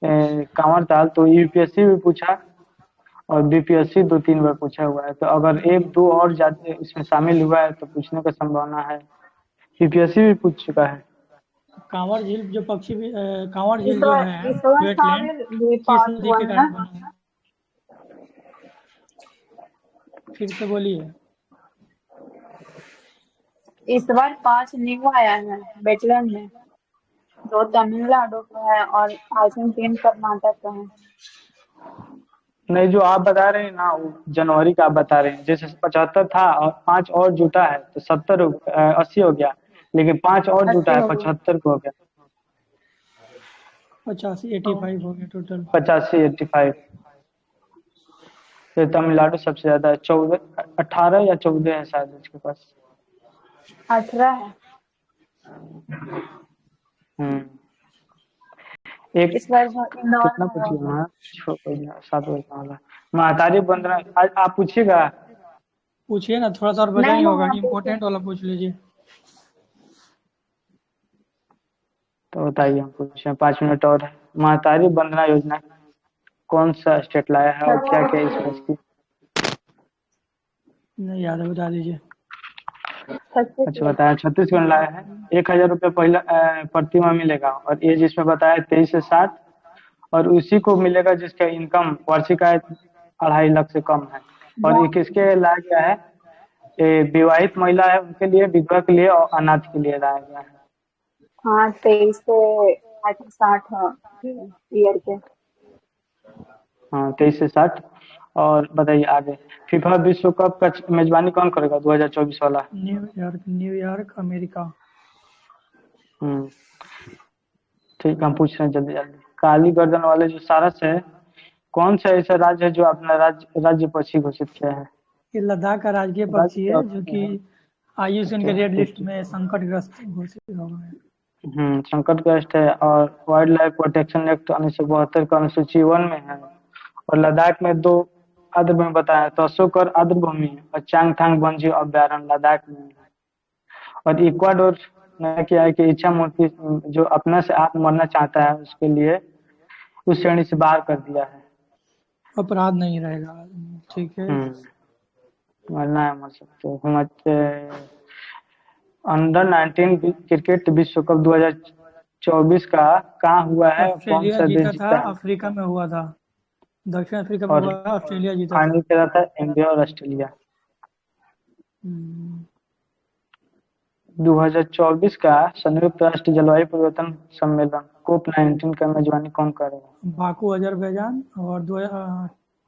कांवर ताल, तो यूपीएससी भी पूछा और बीपीएससी 2-3 बार पूछा हुआ है। तो अगर एक दो और ज्यादा इसमें शामिल हुआ है तो पूछने का संभावना है। यूपीएससी भी पूछ चुका है। कांवर झील जो पक्षी भी कांवर इस झील जो बार है इस बार वेटलैंड, शामिल भी किस पास नदी हुआ के है ना। कारण बना है? फिर से बोलिए। इस बार 5 न्यू आया है वेटलैंड में। 2 तमिलनाडु का है और आई थिंक 3 कर्नाटक का है। नहीं, जो आप बता रहे हैं ना, वो जनवरी का आप बता रहे हैं। जैसे 75 था और 5 और जुटा है तो 80 हो गया, लेकिन 5 और जुटा 80 है हो गया। 75 को हो गया। 85 हो गया टोटल। 85 तो तमिलनाडु सबसे ज्यादा है, 14 18 या 14 है शायद उसके पास। 18 है। हम्म एक इस बार इंदौर कितना में हुआ पूछिए था। वहाँ, 7 बजे वाला महातारी बंदना। आज आप पूछिएगा। पूछिए ना, थोड़ा सा और नहीं बचाएंगे नहीं, होगा, आप पूछिए। इम्पोर्टेंट वाला पूछ लीजिए। तो बताइए, हम पूछे 5 मिनट और है। महातारी बंदना योजना कौन सा स्टेट लाया है, और क्या क्या इसमें इसकी? नहीं याद है, बता दीजिए। अच्छा, छत्तीसगढ़। बताया छत्तीसगढ़ लाया है। 1,000 रुपये पहला प्रति माह मिलेगा, और एज इसमें बताया 23 से 60, और उसी को मिलेगा जिसका इनकम वार्षिक आय 2.5 लाख से कम है। और ये किसके लाया गया है? ये विवाहित महिला है उनके लिए, विधवा के लिए और अनाथ के लिए लाया गया है। हाँ, 23 से आई थिंक 60 ईयर के। हाँ, 23 से 60। और बताइए आगे, फीफा विश्व कप का मेजबानी कौन करेगा 2024 वाला? New York, New York America. हम्म ठीक है, हम पूछ रहे हैं जल्दी जल्दी। काली गर्दन वाले जो सारस है, कौन सा ऐसा राज्य है जो अपना राज्य पक्षी घोषित किया है? ये लद्दाख का राजकीय राज्य पक्षी क्या है, जो होता कि है? IUCN के अच्छा, रेड लिस्ट ठीक में संकटग्रस्त घोषित हुआ है। संकटग्रस्त है और वाइल्ड लाइफ प्रोटेक्शन एक्ट 1972 का अनुसूची 1 में है। और लद्दाख में 2 आर्द्रभूमि बताया, तोशुक और आर्द्रभूमि और चांगथांग वन्यजीव अभ्यारण्य लद्दाख में है। और इक्वाडोर ने क्या है कि इच्छा मूर्ति जो अपने से आप मरना चाहता है उसके लिए उस श्रेणी से बाहर कर दिया है। अपराध नहीं रहेगा, ठीक है। मरना है, मर सकते हो। अंडर 19 क्रिकेट विश्व कप 2024 का कहाँ हुआ है? कौन ऑस्ट्रेलिया सा देश जीता था, जीता है? अफ्रीका में हुआ था। दक्षिण अफ्रीका में और हुआ था, ऑस्ट्रेलिया जीता था। फाइनल खेला था इंडिया और ऑस्ट्रेलिया। हम्म, 2024 का संयुक्त राष्ट्र जलवायु परिवर्तन सम्मेलन COP19 का मेजबानी कौन करेगा? Baku Azerbaijan. और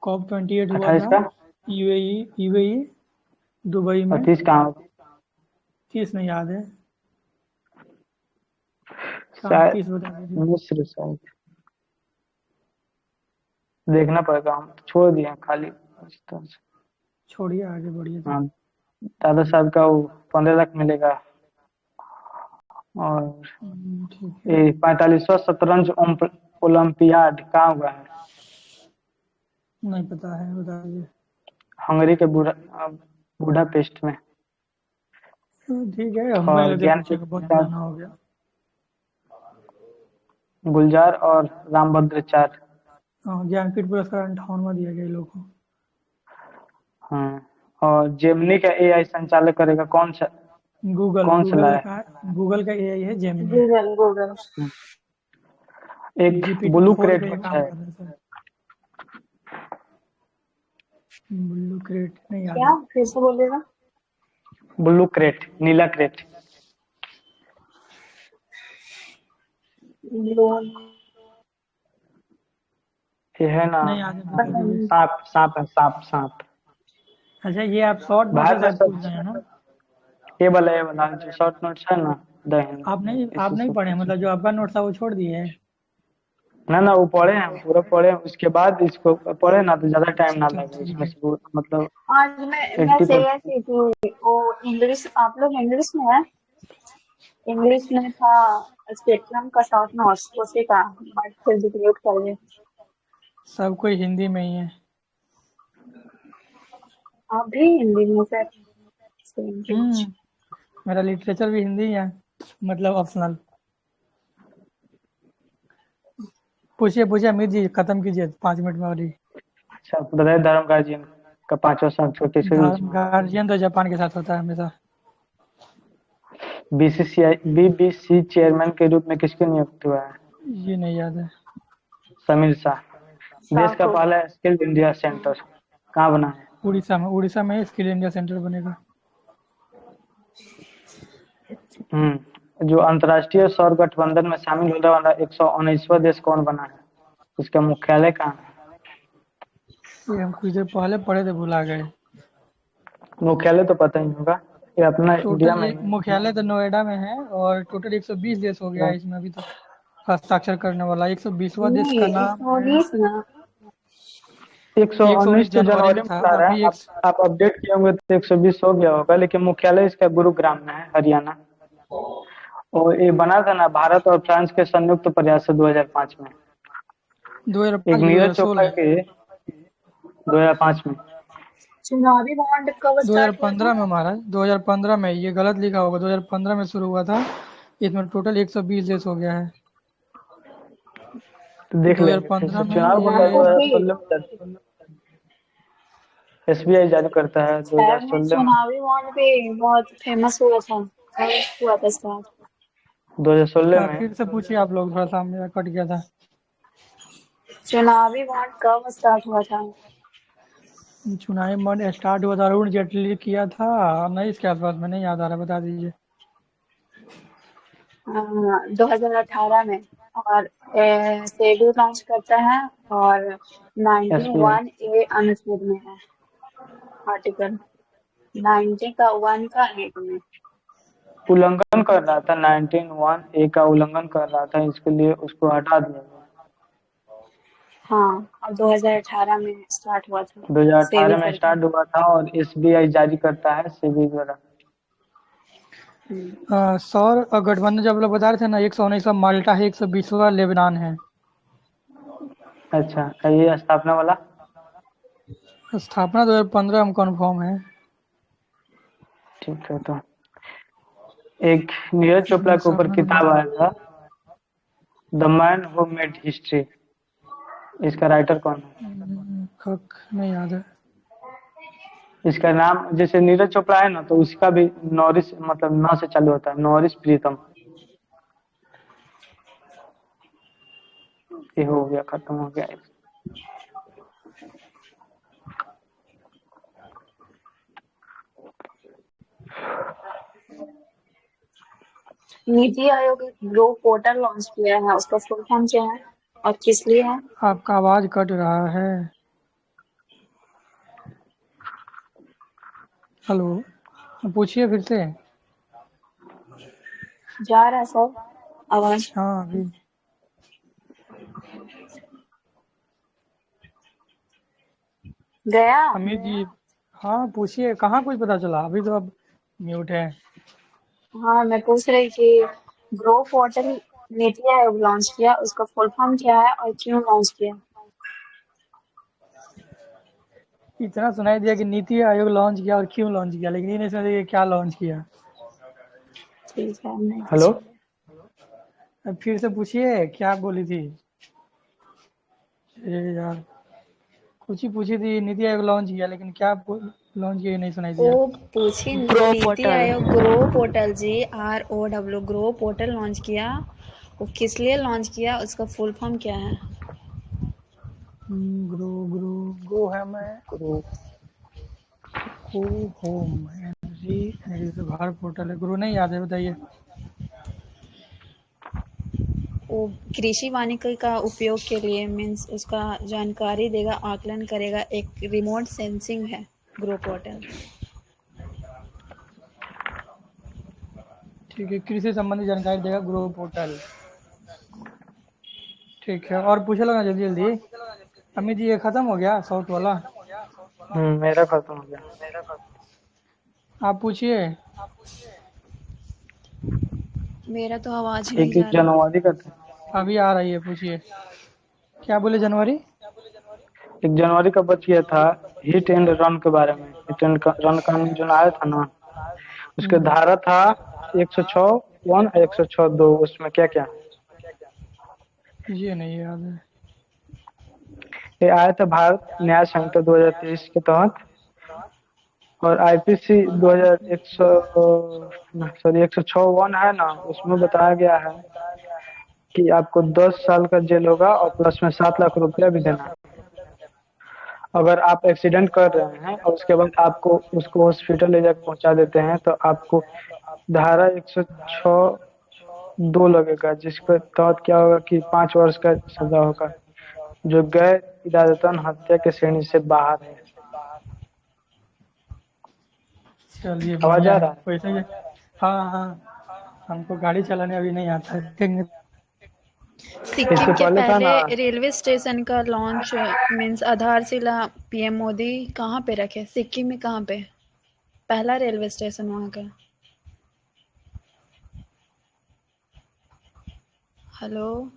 COP28 हुआ 28 था का यूएई दुबई और में। 30 कहाँ होगा? 30 नहीं याद है, कहाँ शायद 30 बता दीजिए। मिस्र, शायद देखना पड़ेगा, हम तो छोड़ दिए हैं खाली इस तरह से। छोड़िए, आगे बढ़िए तो। हाँ, दादा साहब का वो 15 लाख मिलेगा। और ठीक है। ये 45वां शतरंज ओलंपियाड कहाँ हुआ है? नहीं पता है, बता दीजिए। हंगरी के बुडापेस्ट में। ठीक है, हमको नहीं और लगता ज्ञानपीठ पूछेगा, बहुत पुरस्कार पुराना हो गया। गुलजार और रामभद्राचार्य। ज्ञानपीठ पुरस्कार 58वां दिया गया इन लोगों को। हाँ, और जेमिनी का AI संचालक करेगा कौन सा? गूगल कौन सा गूगल लाया? का गूगल का AI है, जेमिनी। Google Google. एक GPT ब्लू 4 क्रेट पे ये होता काम है। कर रहा है सर। ब्लू क्रेट नहीं याद क्या है। फिर से बोलेगा? ब्लू क्रेट, नीला क्रेट। लोन। ये है ना, नहीं याद है, बता दीजिए। सांप सांप है, सांप सांप। अच्छा, ये आप शॉर्ट नोट से भारत में शायद पूछ सब रहे हैं ना? ये वाला जो शॉर्ट नोट्स है ना, द हिंद, आप इसी नहीं से पढ़े, पूछे। मतलब जो आपका नोट था वो छोड़ दिए है? ना ना, वो पढ़े हैं, पूरा पढ़े हैं, उसके बाद इसको पढ़े ना तो ज्यादा टाइम ना तो लगे ठीक इसमें है। से मतलब आज मैं 80%। सीरियस थी। वो इंग्लिश, आप लोग इंग्लिश में है? इंग्लिश में था स्पेक्ट्रम का शॉर्ट नोट्स, उसी का बट फिर डिलीट कर दिया। सब कोई हिंदी में ही है। आप भी हिंदी में सर? हम्म मेरा लिटरेचर भी हिंदी है, मतलब ऑप्शनल। पूछिए पूछिए अमित जी, खत्म कीजिए 5 मिनट में वाली। अच्छा, हृदय धर्म गार्जियन का 5वां संस्करण किसके बीच में? गार्जियन तो जापान के साथ होता है हमेशा। BBC चेयरमैन के रूप में किसकी नियुक्ति हुआ है? ये नहीं याद है। समीर शाह। देश का शाहपुर। पहला स्किल इंडिया सेंटर कहाँ बना है? उड़ीसा में स्किल इंडिया सेंटर बनेगा। जो अंतर्राष्ट्रीय सौर गठबंधन में शामिल होने वाला 119वां देश कौन बना है? उसका मुख्यालय कहाँ है? ये हम कुछ देर पहले पढ़े थे, भुला गए। मुख्यालय तो पता ही होगा, ये अपना इंडिया टोटल में ही एक है। मुख्यालय तो नोएडा में है, और टोटल 120 देश हो गया है इसमें अभी तक हस्ताक्षर करने वाला। 120वां देश नहीं, का नाम है। 119 ना। 119 119 तो जनवरी जनवरी में में था, बता रहा है, अभी एक। आप अपडेट किए होंगे तो 120 हो गया होगा, लेकिन मुख्यालय इसका गुरुग्राम में है, हरियाणा। और ये बना था ना भारत और फ्रांस के संयुक्त प्रयास से 2005 में। एक 2005 की नीरज चोपड़ा 2016? के 2005 में। चुनावी बॉन्ड कब स्टार्ट हुआ था? 2015 में महाराज, 2015 में। ये गलत लिखा होगा, 2015 में शुरू हुआ था। इसमें टोटल 120 देश हो गया है। तो देख लेंगे फिर 2015 से, में चुनाव को तो आपको भी 2016 में SBI जारी करता है शहर में 2016 में। चुनावी बॉन्ड भी बहुत फेमस हुआ था। कब हुआ था स्टार्ट? 2016 में। फिर से पूछिए आप लोग, थोड़ा सा मेरा कट गया था। चुनावी बॉन्ड कब स्टार्ट हुआ था? चुनावी बॉन्ड स्टार्ट हुआ था, अरुण जेटली ने किया था। नहीं, इसके आसपास में नहीं याद आ रहा, बता दीजिए। 2018 में। और सेबी लॉन्च करता है, और SBI 91A अनुच्छेद में है। आर्टिकल 90 का 1 का 8 में। उल्लंघन कर रहा था, 19(1)(a) का उल्लंघन कर रहा था, इसके लिए उसको हटा दिया गया। हाँ, और 2018 में स्टार्ट हुआ था, सेबी 2018 में करके। स्टार्ट हुआ था और एसबीआई जारी करता है सेबी द्वारा। सौर गठबंधन जब लोग बता रहे थे ना, 119वां माल्टा है, 120वां लेबनान है। अच्छा, ये स्थापना वाला? स्थापना 2015 में कन्फर्म है। ठीक है। तो एक नीरज चोपड़ा के ऊपर स्थापना किताब आया था, the man who made history, इसका राइटर कौन है? खक नहीं याद है। इसका नाम जैसे नीरज चोपड़ा है ना, तो उसका भी नॉरिस मतलब न से चालू होता है, नॉरिस प्रीतम। ये हो गया, खत्म हो गया। नीति आयोग एक ग्रो पोर्टल लॉन्च किया है, उसका फुल फॉर्म क्या है और किस लिए है? आपका आवाज कट रहा है। हेलो, पूछिए फिर से। जा रहा है सर आवाज? हाँ अभी। गया? अमित जी, हाँ पूछिए, कहाँ कुछ पता चला, अभी तो अब म्यूट है। हाँ, मैं पूछ रही कि grow portal NITI Aayog launch किया, उसका फुल फॉर्म क्या है और क्यों लॉन्च किया? इतना सुनाई दिया कि नीति आयोग लॉन्च किया और क्यों लॉन्च किया, लेकिन ये नहीं सुना दिया कि क्या लॉन्च किया। ठीक है, नहीं हेलो, पूछेंगे। अब फिर से पूछिए, क्या बोली थी। ए यार, कुछ ही पूछी थी, नीति आयोग लॉन्च किया, लेकिन क्या लॉन्च किया ये नहीं सुनाई दिया। वो पूछी ग्रो नीति पोर्टल। आयोग ग्रो पोर्टल जी, ROW ग्रो पोर्टल लॉन्च किया, वो किस लिए लॉन्च किया, उसका फुल फॉर्म क्या है? ग्रो ग्रो गो है मैं grow go home energy, energy से बाहर पोर्टल है, ग्रो नहीं याद है, बताइए। वो कृषि वानिकी का उपयोग के लिए मीन्स उसका जानकारी देगा, आकलन करेगा, एक रिमोट सेंसिंग है ग्रो पोर्टल। ठीक है, कृषि संबंधी जानकारी देगा ग्रो पोर्टल। ठीक है, और पूछे लोग ना जल्दी जल्दी। अमित जी, ये खत्म हो गया साउथ वाला? मेरा खत्म हो गया। आप पूछिए। मेरा तो आवाज ही नहीं एक जा रहा। जनवरी का था। अभी आ रही है, पूछिए। क्या बोले, जनवरी? 1 जनवरी का बच गया था, हिट एंड रन के बारे में। हिट एंड रन कानून जो आया था ना, उसके धारा था 106(1) 106(2), उसमें क्या क्या? ये नहीं याद है। ये आया था भारत न्याय संहिता 2023 के तहत, और आईपीसी 106(1) है ना, उसमें बताया गया है कि आपको 10 साल का जेल होगा और प्लस में 7 लाख रुपया भी देना है। अगर आप एक्सीडेंट कर रहे हैं और उसके बाद आपको उसको हॉस्पिटल ले जाकर पहुंचा देते हैं, तो आपको धारा 106(2) लगेगा, जिसके तहत क्या होगा कि 5 वर्ष का सजा होगा, जो गैर इरादतन हत्या के श्रेणी से बाहर है। चलिए आवाज बढ़िया आ है, रहा है? वैसे ही। हाँ हाँ, हमको गाड़ी चलाने अभी नहीं आता है, सीखेंगे। सिक्किम इससे के पहले था पहले ना, रेलवे स्टेशन का लॉन्च मीन्स आधारशिला पीएम मोदी कहाँ पे रखे? सिक्किम में कहाँ पे पहला रेलवे स्टेशन वहाँ का? हेलो,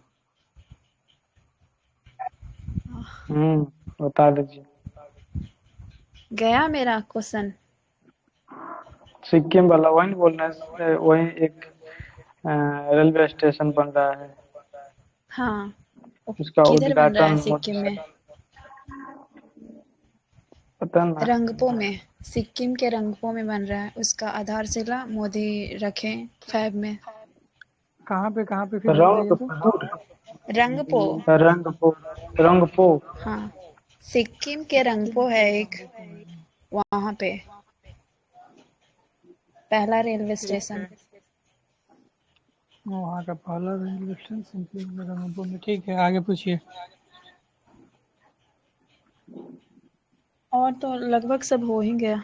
बता दीजिए। गया मेरा क्वेश्चन? सिक्किम वाला वही बोल रहे हैं, वही एक रेलवे स्टेशन बन रहा है, हाँ, वो उसका किधर बन रहा है उद्घाटन मोदी सिक्किम में? पता ना। रंगपो में, सिक्किम के रंगपो में बन रहा है, उसका आधारशिला मोदी रखे फैब में। कहाँ पे फिर से बताइए तो। रंगपुर, रंगपो, रंगपो। हाँ, सिक्किम के रंगपो है एक, वहाँ पे पहला रेलवे स्टेशन। वहाँ का पहला रेलवे स्टेशन रंगपुर में। ठीक है, आगे पूछिए। और तो लगभग सब हो ही गया।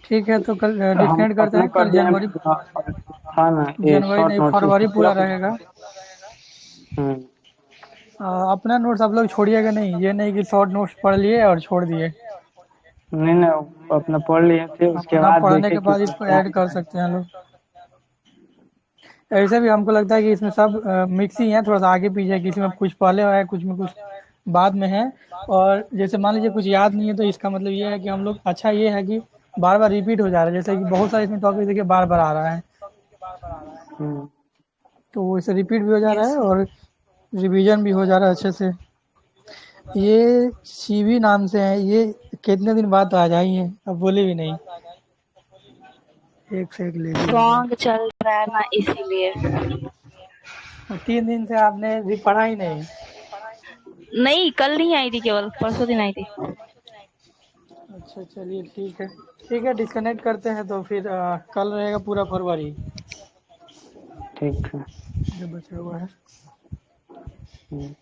ठीक है, तो कल हम डिसाइड करते अपना हैं, कर कल दिए जनवरी। था ना, ये जनवरी शॉर्ट नहीं, नोटिस फरवरी पूरा पूरा पूरा। रहेगा। हम्म अपना नोट्स आप लोग छोड़िएगा नहीं, ये नहीं कि शॉर्ट नोट्स पढ़ लिए और छोड़ दिए। नहीं नहीं, अपना पढ़ लिए थे, उसके अपना बाद पढ़ने देखे के कि बाद इसको ऐड कर सकते हैं लोग। ऐसे भी हमको लगता है कि इसमें सब मिक्स ही है, थोड़ा सा आगे पीछे है, किसी में कुछ पहले है, कुछ में कुछ बाद में है। और जैसे मान लीजिए कुछ याद नहीं है तो इसका मतलब ये है कि हम लोग, अच्छा ये है कि बार बार रिपीट हो जा रहा है, जैसे कि बहुत सारे इसमें टॉपिक देखिए बार बार आ रहा है, हम्म, तो वो इससे रिपीट भी हो जा रहा यस है सर। और रिवीजन भी हो जा रहा है अच्छे से। ये सीवी नाम से है, ये कितने दिन बाद तो आ जाएंगे, अब बोले भी नहीं। एक से एक ले लिया गया। सॉन्ग चल रहा है ना इसीलिए। 3 दिन से आपने भी पढ़ा ही नहीं। नहीं, कल नहीं आई थी, केवल परसों दिन आई थी। अच्छा चलिए ठीक है, ठीक है डिस्कनेक्ट करते हैं तो फिर कल रहेगा पूरा फरवरी ठीक है। जो बचा हुआ है। हम्म।